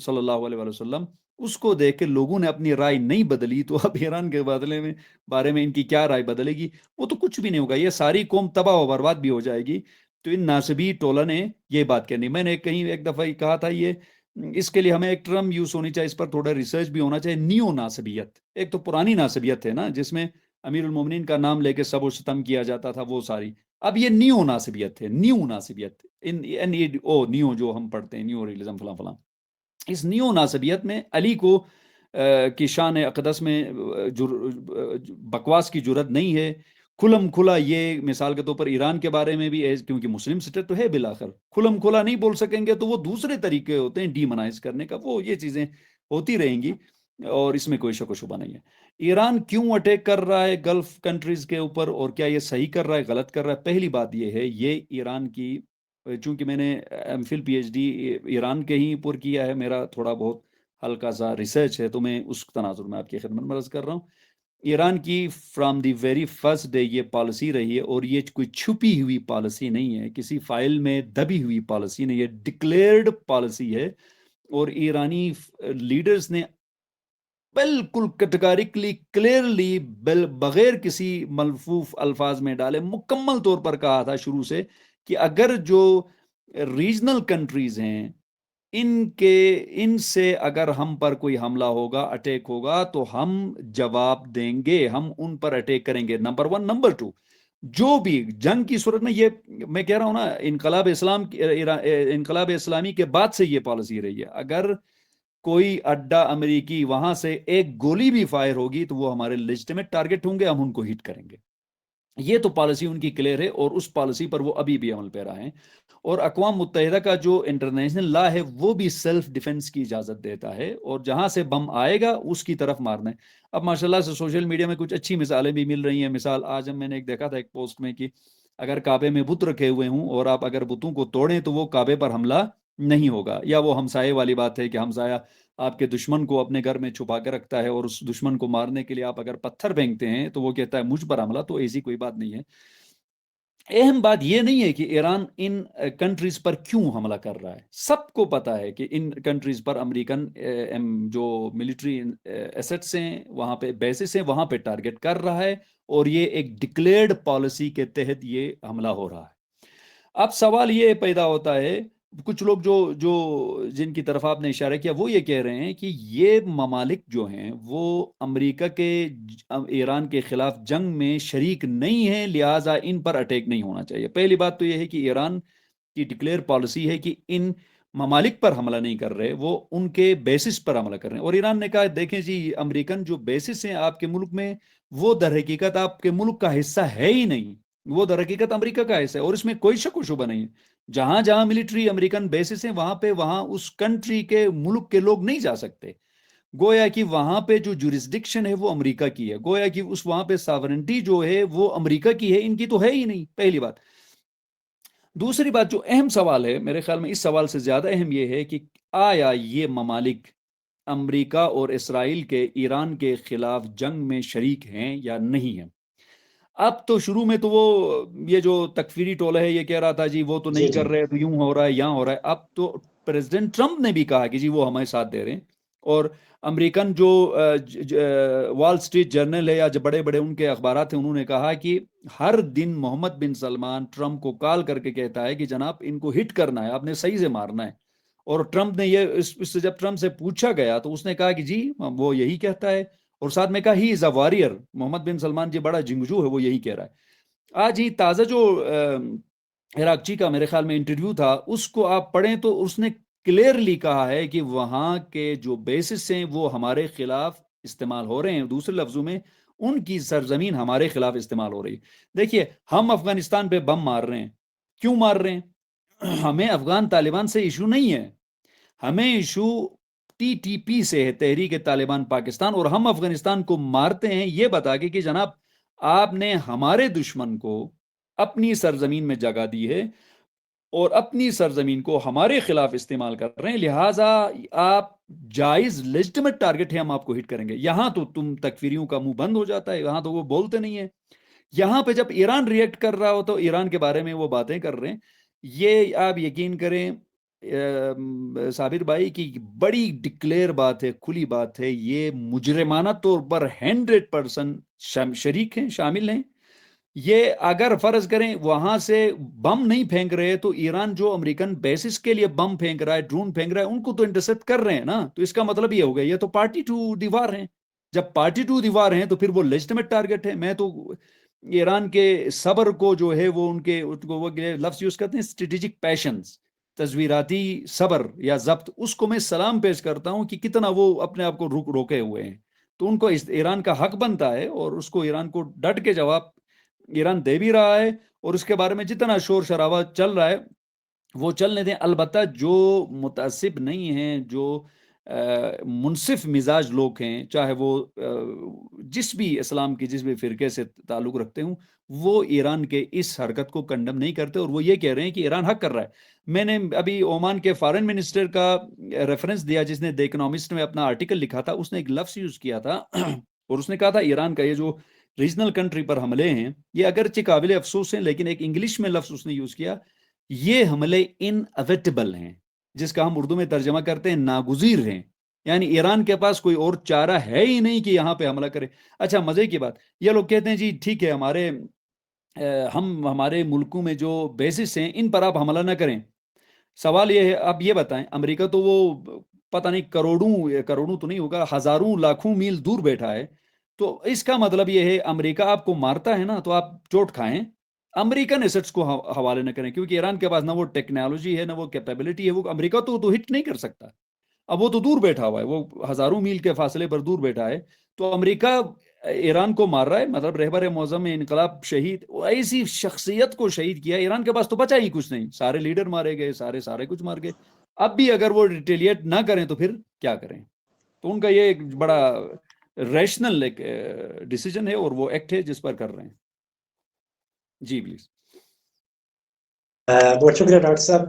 صلی اللہ علیہ وسلم, اس کو دیکھ کے لوگوں نے اپنی رائے نہیں بدلی. تو اب ایران کے بارے میں ان کی کیا رائے بدلے گی؟ وہ تو کچھ بھی نہیں ہوگا, یہ ساری قوم تباہ و برباد بھی ہو جائے گی. تو ان ناصبی ٹولہ نے یہ بات کرنی. میں نے کہیں ایک دفعہ کہا تھا, یہ اس کے لیے ہمیں ایک ٹرم یوز ہونی چاہیے, اس پر تھوڑا ریسرچ بھی ہونا چاہیے. نیو ناصبیت, ایک تو پرانی ناصبیت ہے نا جس میں امیر المومنین کا نام لے کے سب و ستم کیا جاتا تھا, وہ ساری. اب یہ نیو ناصبیت ہے, نیو ناصبیت, نیو جو ہم پڑھتے ہیں, نیو ریلیزم فلاں فلاں. اس نیو ناصبیت میں علی کو کی شان اقدس میں بکواس کی جرت نہیں ہے. کھلم کھلا یہ مثال کے طور پر ایران کے بارے میں بھی ہے, کیونکہ مسلم اسٹیٹ تو ہے بالآخر, کھلم کھلا نہیں بول سکیں گے تو وہ دوسرے طریقے ہوتے ہیں ڈیمونائز کرنے کا, وہ یہ چیزیں ہوتی رہیں گی اور اس میں کوئی شک و شبہ نہیں ہے. ایران کیوں اٹیک کر رہا ہے گلف کنٹریز کے اوپر, اور کیا یہ صحیح کر رہا ہے غلط کر رہا ہے؟ پہلی بات یہ ہے, یہ ایران کی, چونکہ میں نے M Phil P H D Iran کے ہی پر کیا ہے, میرا تھوڑا بہت ہلکا سا ریسرچ ہے, تو میں اس تناظر میں آپ کی خدمت میں عرض کر رہا ہوں. ایران کی from the very first day یہ پالیسی رہی ہے, اور یہ کوئی چھپی ہوئی پالیسی نہیں ہے, کسی فائل میں دبی ہوئی پالیسی نہیں ہے, ڈکلیئرڈ پالیسی ہے. اور ایرانی لیڈرز نے بالکل کیٹیگوریکلی کلیئرلی بغیر کسی ملفوف الفاظ میں ڈالے مکمل طور پر کہا تھا شروع سے کہ اگر جو ریجنل کنٹریز ہیں ان سے اگر ہم پر کوئی حملہ ہوگا, اٹیک ہوگا, تو ہم جواب دیں گے, ہم ان پر اٹیک کریں گے. نمبر 1. نمبر 2, جو بھی جنگ کی صورت میں, یہ میں کہہ رہا ہوں نا, انقلاب اسلامی کے بعد سے یہ پالیسی رہی ہے, اگر کوئی اڈا امریکی وہاں سے ایک گولی بھی فائر ہوگی تو وہ ہمارے لیجٹیمیٹ ٹارگٹ ہوں گے, ہم ان کو ہٹ کریں گے. یہ تو پالیسی ان کی کلیئر ہے, اور اس پالیسی پر وہ ابھی بھی عمل پیرا ہیں. اور اقوام متحدہ کا جو انٹرنیشنل لا ہے وہ بھی سیلف ڈیفنس کی اجازت دیتا ہے, اور جہاں سے بم آئے گا اس کی طرف مارنا ہے. اب ماشاءاللہ سے سوشل میڈیا میں کچھ اچھی مثالیں بھی مل رہی ہیں. مثال آج میں نے ایک دیکھا تھا ایک پوسٹ میں کہ اگر کعبے میں بت رکھے ہوئے ہوں اور آپ اگر بتوں کو توڑیں تو وہ کعبے پر حملہ نہیں ہوگا. یا وہ ہمسائے والی بات ہے کہ ہمسایہ آپ کے دشمن کو اپنے گھر میں چھپا کے رکھتا ہے, اور اس دشمن کو مارنے کے لیے آپ اگر پتھر پھینکتے ہیں تو وہ کہتا ہے مجھ پر حملہ. تو ایسی کوئی بات نہیں ہے. اہم بات یہ نہیں ہے کہ ایران ان کنٹریز پر کیوں حملہ کر رہا ہے. سب کو پتا ہے کہ ان کنٹریز پر امریکن جو ملٹری ایسٹس ہیں, وہاں پہ بیسس ہیں, وہاں پہ ٹارگٹ کر رہا ہے, اور یہ ایک ڈکلیئرڈ پالیسی کے تحت یہ حملہ ہو رہا ہے. اب سوال یہ پیدا ہوتا ہے کچھ لوگ جو جن کی طرف آپ نے اشارہ کیا وہ یہ کہہ رہے ہیں کہ یہ ممالک جو ہیں وہ امریکہ کے ایران کے خلاف جنگ میں شریک نہیں ہیں، لہٰذا ان پر اٹیک نہیں ہونا چاہیے۔ پہلی بات تو یہ ہے کہ ایران کی ڈکلیئر پالیسی ہے کہ ان ممالک پر حملہ نہیں کر رہے، وہ ان کے بیسس پر حملہ کر رہے ہیں۔ اور ایران نے کہا دیکھیں جی امریکن جو بیسس ہیں آپ کے ملک میں وہ در حقیقت آپ کے ملک کا حصہ ہے ہی نہیں، وہ در حقیقت امریکہ کا حصہ ہے، اور اس میں کوئی شک و شبہ نہیں ہے۔ جہاں جہاں ملٹری امریکن بیسس ہیں وہاں اس کنٹری کے ملک کے لوگ نہیں جا سکتے، گویا کہ وہاں پہ جو جورسڈکشن ہے وہ امریکہ کی ہے، گویا کہ وہاں پہ ساورنٹی جو ہے وہ امریکہ کی ہے، ان کی تو ہے ہی نہیں، پہلی بات۔ دوسری بات جو اہم سوال ہے میرے خیال میں، اس سوال سے زیادہ اہم یہ ہے کہ آیا یہ ممالک امریکہ اور اسرائیل کے ایران کے خلاف جنگ میں شریک ہیں یا نہیں ہیں؟ اب تو شروع میں تو وہ یہ جو تکفیری ٹولہ ہے یہ کہہ رہا تھا جی وہ تو جی نہیں جی کر رہے، تو یوں ہو رہا ہے یہاں ہو رہا ہے۔ اب تو پریزیڈنٹ ٹرمپ نے بھی کہا کہ جی وہ ہمارے ساتھ دے رہے ہیں، اور امریکن جو وال اسٹریٹ جرنل ہے یا جو بڑے بڑے ان کے اخبارات ہیں انہوں نے کہا کہ ہر دن محمد بن سلمان ٹرمپ کو کال کر کے کہتا ہے کہ جناب ان کو ہٹ کرنا ہے، آپ نے صحیح سے مارنا ہے۔ اور ٹرمپ نے یہ اس سے جب ٹرمپ سے پوچھا گیا تو اس نے کہا کہ جی وہ یہی کہتا ہے، اور ساتھ میں کہا ہی از اے وارئر، محمد بن سلمان جی بڑا جنگجو ہے، وہ یہی کہہ رہا ہے۔ آج ہی تازہ جو عراقچی کا میرے خیال میں انٹرویو تھا اس کو آپ پڑھیں تو اس نے کلیئرلی کہا ہے کہ وہاں کے جو بیسس ہیں وہ ہمارے خلاف استعمال ہو رہے ہیں، دوسرے لفظوں میں ان کی سرزمین ہمارے خلاف استعمال ہو رہی ہے۔ دیکھیے ہم افغانستان پہ بم مار رہے ہیں، کیوں مار رہے ہیں؟ ہمیں افغان طالبان سے ایشو نہیں ہے، ہمیں ایشو ٹی ٹی پی سے ہے، تحریک طالبان پاکستان، اور ہم افغانستان کو مارتے ہیں یہ بتا کے کہ جناب آپ نے ہمارے دشمن کو اپنی سرزمین میں جگہ دی ہے اور اپنی سرزمین کو ہمارے خلاف استعمال کر رہے ہیں، لہٰذا آپ جائز لیجٹمیٹ ٹارگٹ ہے، ہم آپ کو ہٹ کریں گے۔ یہاں تو تم تکفیریوں کا منہ بند ہو جاتا ہے، یہاں تو وہ بولتے نہیں ہیں۔ یہاں پہ جب ایران ریئیکٹ کر رہا ہو تو ایران کے بارے میں وہ باتیں کر رہے ہیں، یہ آپ یقین کریں صابر بھائی کی بڑی ڈکلیئر بات ہے، کھلی بات ہے، یہ مجرمانہ طور پر 100% شریک ہیں، شامل ہیں۔ یہ اگر فرض کریں وہاں سے بم نہیں پھینک رہے تو ایران جو امریکن بیسس کے لیے بم پھینک رہا ہے، ڈرون پھینک رہا ہے، ان کو تو انٹرسپٹ کر رہے ہیں نا، تو اس کا مطلب یہ ہو گیا یہ تو پارٹی ٹو دی وار ہیں۔ جب پارٹی ٹو دی وار ہیں تو پھر وہ لیجٹمیٹ ٹارگٹ ہے۔ میں تو ایران کے صبر کو جو ہے وہ ان کو وہ لفظ یوز کرتے ہیں اسٹریٹجک پیشنس، تصویراتی صبر یا ضبط، اس کو میں سلام پیش کرتا ہوں کہ کتنا وہ اپنے آپ کو روکے ہوئے ہیں۔ تو ان کو ایران کا حق بنتا ہے اور اس کو ایران کو ڈٹ کے جواب ایران دے بھی رہا ہے، اور اس کے بارے میں جتنا شور شرابہ چل رہا ہے وہ چلنے دیں۔ البتہ جو متعصب نہیں ہیں، جو منصف مزاج لوگ ہیں، چاہے وہ جس بھی اسلام کی جس بھی فرقے سے تعلق رکھتے ہوں، وہ ایران کے اس حرکت کو کنڈم نہیں کرتے، اور وہ یہ کہہ رہے ہیں کہ ایران حق کر رہا ہے۔ میں نے ابھی عمان کے فارن منسٹر کا ریفرنس دیا جس نے دی اکنامسٹ میں اپنا آرٹیکل لکھا تھا، اس نے ایک لفظ یوز کیا تھا اور اس نے کہا تھا ایران کا یہ جو ریجنل کنٹری پر حملے ہیں یہ اگرچہ قابل افسوس ہیں، لیکن ایک انگلش میں لفظ اس نے یوز کیا، یہ حملے انویٹیبل ہیں، جس کا ہم اردو میں ترجمہ کرتے ہیں ناگزیر ہیں، یعنی ایران کے پاس کوئی اور چارہ ہے ہی نہیں کہ یہاں پہ حملہ کرے۔ اچھا مزے کی بات، یہ لوگ کہتے ہیں جی ٹھیک ہے ہمارے ملکوں میں جو بیسس ہیں ان پر آپ حملہ نہ کریں۔ سوال یہ ہے اب یہ بتائیں، امریکہ تو وہ پتہ نہیں کروڑوں تو نہیں ہوگا، ہزاروں لاکھوں میل دور بیٹھا ہے، تو اس کا مطلب یہ ہے امریکہ آپ کو مارتا ہے نا تو آپ چوٹ کھائیں، امریکن ایسٹس کو حوالے نہ کریں، کیونکہ ایران کے پاس نہ وہ ٹیکنالوجی ہے نہ وہ کیپیبلٹی ہے، وہ امریکہ تو ہٹ نہیں کر سکتا، اب وہ تو دور بیٹھا ہوا ہے، وہ ہزاروں میل کے فاصلے پر دور بیٹھا ہے، تو امریکہ ایران کو مار رہا ہے، مطلب رہبر معظم انقلاب شہید، ایسی شخصیت کو شہید کیا، ایران کے پاس تو بچا ہی کچھ نہیں، سارے لیڈر مارے گئے، سارے کچھ مار گئے، اب بھی اگر وہ ریٹیلیٹ نہ کریں تو پھر کیا کریں؟ تو ان کا یہ ایک بڑا ریشنل ایک ڈیسیجن ہے اور وہ ایکٹ ہے جس پر کر رہے ہیں۔ جی پلیز۔ بہت شکریہ ڈاکٹر صاحب،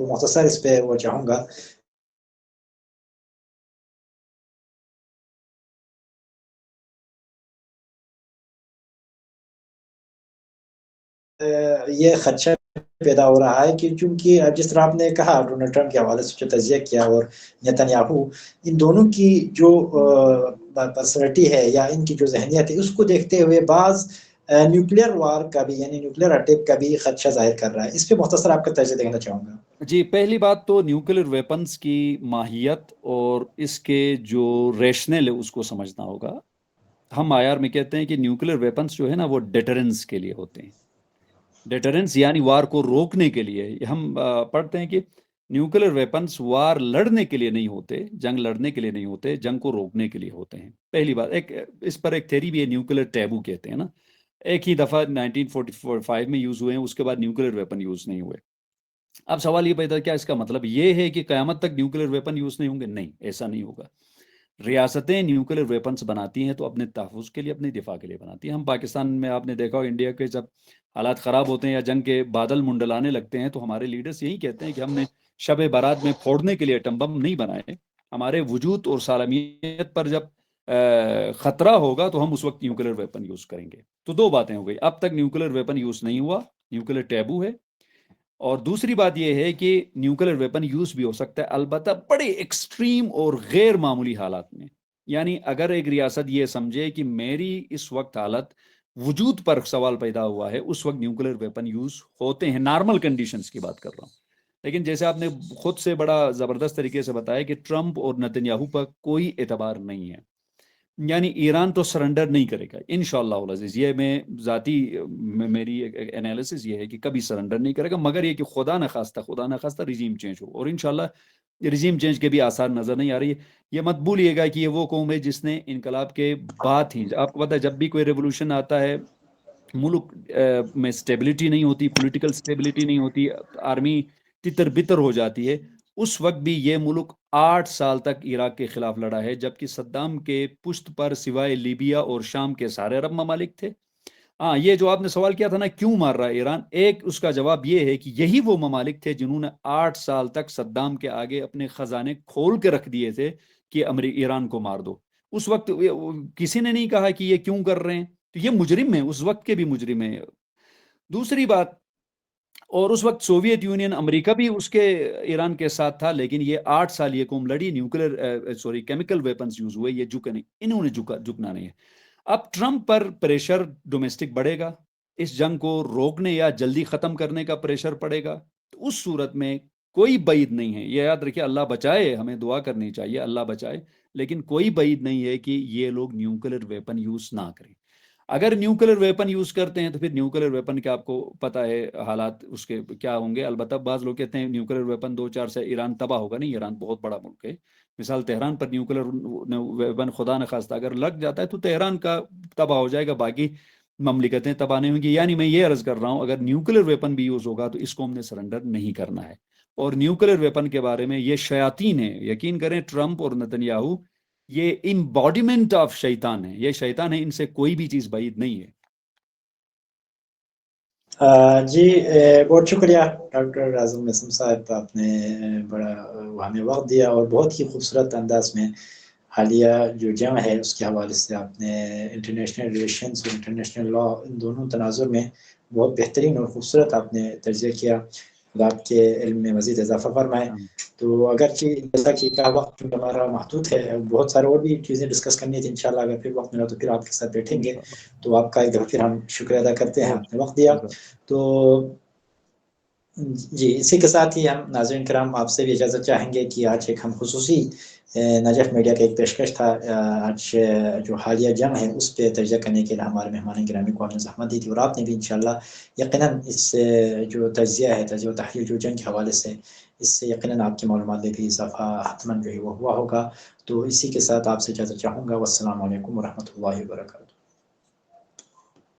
مختصر اس پہ وہ چاہوں گا۔ یہ خدشہ پیدا ہو رہا ہے کہ چونکہ جس طرح آپ نے کہا ڈونلڈ ٹرمپ کے حوالے سے جو تجزیہ کیا اور نیتن یاہو، ان دونوں کی جو پرسنالٹی ہے یا ان کی جو ذہنیت ہے اس کو دیکھتے ہوئے بعض نیوکلیئر وار کا بھی یعنی نیوکلیئر اٹیک کا بھی خدشہ ظاہر کر رہا ہے. اس پہ مختصر آپ کا تجزیہ دیکھنا چاہوں گا. جی، پہلی بات تو نیوکلیر ویپنز کی ماہیت اور اس کے جو ریشنل ہے اس کو سمجھنا ہوگا. ہم معیار میں کہتے ہیں کہ نیوکلیر ویپنز جو ہے نا وہ ڈیٹرنس کے لیے ہوتے ہیں. ڈیٹرنس یعنی وار کو روکنے کے لیے. ہم پڑھتے ہیں کہ نیوکلیر ویپنز وار لڑنے کے لیے نہیں ہوتے، جنگ لڑنے کے لیے نہیں ہوتے، جنگ کو روکنے کے لیے ہوتے ہیں. پہلی بات. اس پر ایک تھیری بھی ہے، نیوکلیر ٹیبو کہتے ہیں نا. ایک ہی دفعہ 1945 میں یوز ہوئے ہیں، اس کے بعد نیوکلیر ویپن یوز نہیں ہوئے. اب سوال یہ پیدا کیا اس کا مطلب یہ ہے کہ قیامت تک نیوکلیر ویپن یوز نہیں ہوں گے؟ نہیں، ایسا نہیں ہوگا. ریاستیں نیوکلیر ویپنز بناتی ہیں تو اپنے تحفظ کے لیے، اپنے دفاع کے لیے بناتی ہیں. ہم پاکستان میں آپ نے دیکھا ہو، انڈیا کے جب حالات خراب ہوتے ہیں یا جنگ کے بادل منڈلانے لگتے ہیں تو ہمارے لیڈرز یہی کہتے ہیں کہ ہم نے شب برات میں پھوڑنے کے لیے ایٹم بم نہیں بنائے. ہمارے وجود اور سالمیت پر جب خطرہ ہوگا تو ہم اس وقت نیوکلیر ویپن یوز کریں گے. تو دو باتیں ہو گئی. اب تک نیوکلیر ویپن یوز نہیں ہوا، نیوکلیر ٹیبو ہے. اور دوسری بات یہ ہے کہ نیوکلیر ویپن یوز بھی ہو سکتا ہے، البتہ بڑے ایکسٹریم اور غیر معمولی حالات میں. یعنی اگر ایک ریاست یہ سمجھے کہ میری اس وقت حالت وجود پر سوال پیدا ہوا ہے، اس وقت نیوکلیر ویپن یوز ہوتے ہیں. نارمل کنڈیشنز کی بات کر رہا ہوں. لیکن جیسے آپ نے خود سے بڑا زبردست طریقے سے بتایا کہ ٹرمپ اور نتن یاہو پر کوئی اعتبار نہیں ہے. یعنی ایران تو سرنڈر نہیں کرے گا انشاءاللہ العزیز. یہ میں ذاتی میری انالیسس یہ ہے کہ کبھی سرنڈر نہیں کرے گا، مگر یہ کہ خدا نخواستہ ریجیم چینج ہو. اور انشاءاللہ ریجیم چینج کے بھی آثار نظر نہیں آ رہی ہے. یہ مت بھولیے گا کہ یہ وہ قوم ہے جس نے انقلاب کے بعد ہی، آپ کو پتا ہے جب بھی کوئی ریولوشن آتا ہے ملک میں سٹیبلٹی نہیں ہوتی، پولیٹیکل سٹیبلٹی نہیں ہوتی، آرمی تتر بتر ہو جاتی ہے. اس وقت بھی یہ ملک 8 سال تک عراق کے خلاف لڑا ہے، جبکہ صدام کے پشت پر سوائے لیبیا اور شام کے سارے عرب ممالک تھے. ہاں، یہ جو آپ نے سوال کیا تھا نا کیوں مار رہا ہے ایران، ایک اس کا جواب یہ ہے کہ یہی وہ ممالک تھے جنہوں نے 8 سال تک صدام کے آگے اپنے خزانے کھول کے رکھ دیے تھے کہ ایران کو مار دو. اس وقت کسی نے نہیں کہا کہ یہ کیوں کر رہے ہیں. تو یہ مجرم ہیں، اس وقت کے بھی مجرم ہیں. دوسری بات، اور اس وقت سوویت یونین، امریکہ بھی اس کے ایران کے ساتھ تھا، لیکن یہ 8 سال یہ قوم لڑی، کیمیکل ویپنز یوز ہوئے، یہ جھکے نہیں، انہوں نے جھکنا نہیں ہے. اب ٹرمپ پر پریشر ڈومیسٹک بڑھے گا، اس جنگ کو روکنے یا جلدی ختم کرنے کا پریشر پڑے گا. تو اس صورت میں کوئی بعید نہیں ہے، یہ یاد رکھیے، اللہ بچائے، ہمیں دعا کرنی چاہیے اللہ بچائے، لیکن کوئی بعید نہیں ہے کہ یہ لوگ نیوکلیر ویپن یوز نہ کریں. اگر نیوکلیر ویپن یوز کرتے ہیں تو پھر نیوکلیر ویپن کے آپ کو پتہ ہے حالات اس کے کیا ہوں گے. البتہ بعض لوگ کہتے ہیں نیوکلیر ویپن 2-4 سے ایران تباہ ہوگا. نہیں، ایران بہت بڑا ملک ہے. مثال تہران پر نیوکلیر ویپن خدا نخواستہ اگر لگ جاتا ہے تو تہران کا تباہ ہو جائے گا، باقی مملکتیں تباہ نہیں ہوں گی. یعنی میں یہ عرض کر رہا ہوں اگر نیوکلیر ویپن بھی یوز ہوگا تو اس قوم نے سرنڈر نہیں کرنا ہے. اور نیوکلیر ویپن کے بارے میں یہ شیاطین ہیں، یقین کریں ٹرمپ اور نتن یاہو یہ امباڈیمنٹ آف شیطان ہے. یہ شیطان ہے، ان سے کوئی بھی چیز بعید نہیں ہے. جی بہت شکریہ ڈاکٹر اعظم نسیم صاحب، آپ نے بڑا ہمیں وقت دیا اور بہت ہی خوبصورت انداز میں حالیہ جو جنگ ہے اس کے حوالے سے آپ نے انٹرنیشنل ریلیشنز اور انٹرنیشنل لا ان دونوں تناظر میں بہت بہترین اور خوبصورت آپ نے تجزیہ کیا. خدا آپ کے علم میں مزید اضافہ فرمائے. تو اگرچہ جیسا کہ کا وقت ہمارا محدود ہے، بہت سارے اور بھی چیزیں ڈسکس کرنی تھی، انشاءاللہ اگر پھر وقت ملا تو پھر آپ کے ساتھ بیٹھیں گے. تو آپ کا ایک دفعہ پھر ہم شکریہ ادا کرتے ہیں، آپ نے وقت دیا. تو جی اسی کے ساتھ ہی ہم ناظرین کرام آپ سے بھی اجازت چاہیں گے کہ آج ایک ہم خصوصی نجف میڈیا کا ایک پیشکش تھا، آج جو حالیہ جنگ ہے اس پہ تجزیہ کرنے کے لیے ہمارے مہمان گرامی کو ہم نے زحمت دی تھی، اور آپ نے بھی انشاءاللہ یقیناً اس سے جو تجزیہ ہے، تجزیہ و تحلیل جو جنگ کے حوالے سے، اس سے یقیناً آپ کی معلومات میں بھی اضافہ حتماً جو ہے وہ ہوا ہوگا. تو اسی کے ساتھ آپ سے اجازت چاہوں گا. والسلام علیکم ورحمۃ اللہ وبرکاتہ.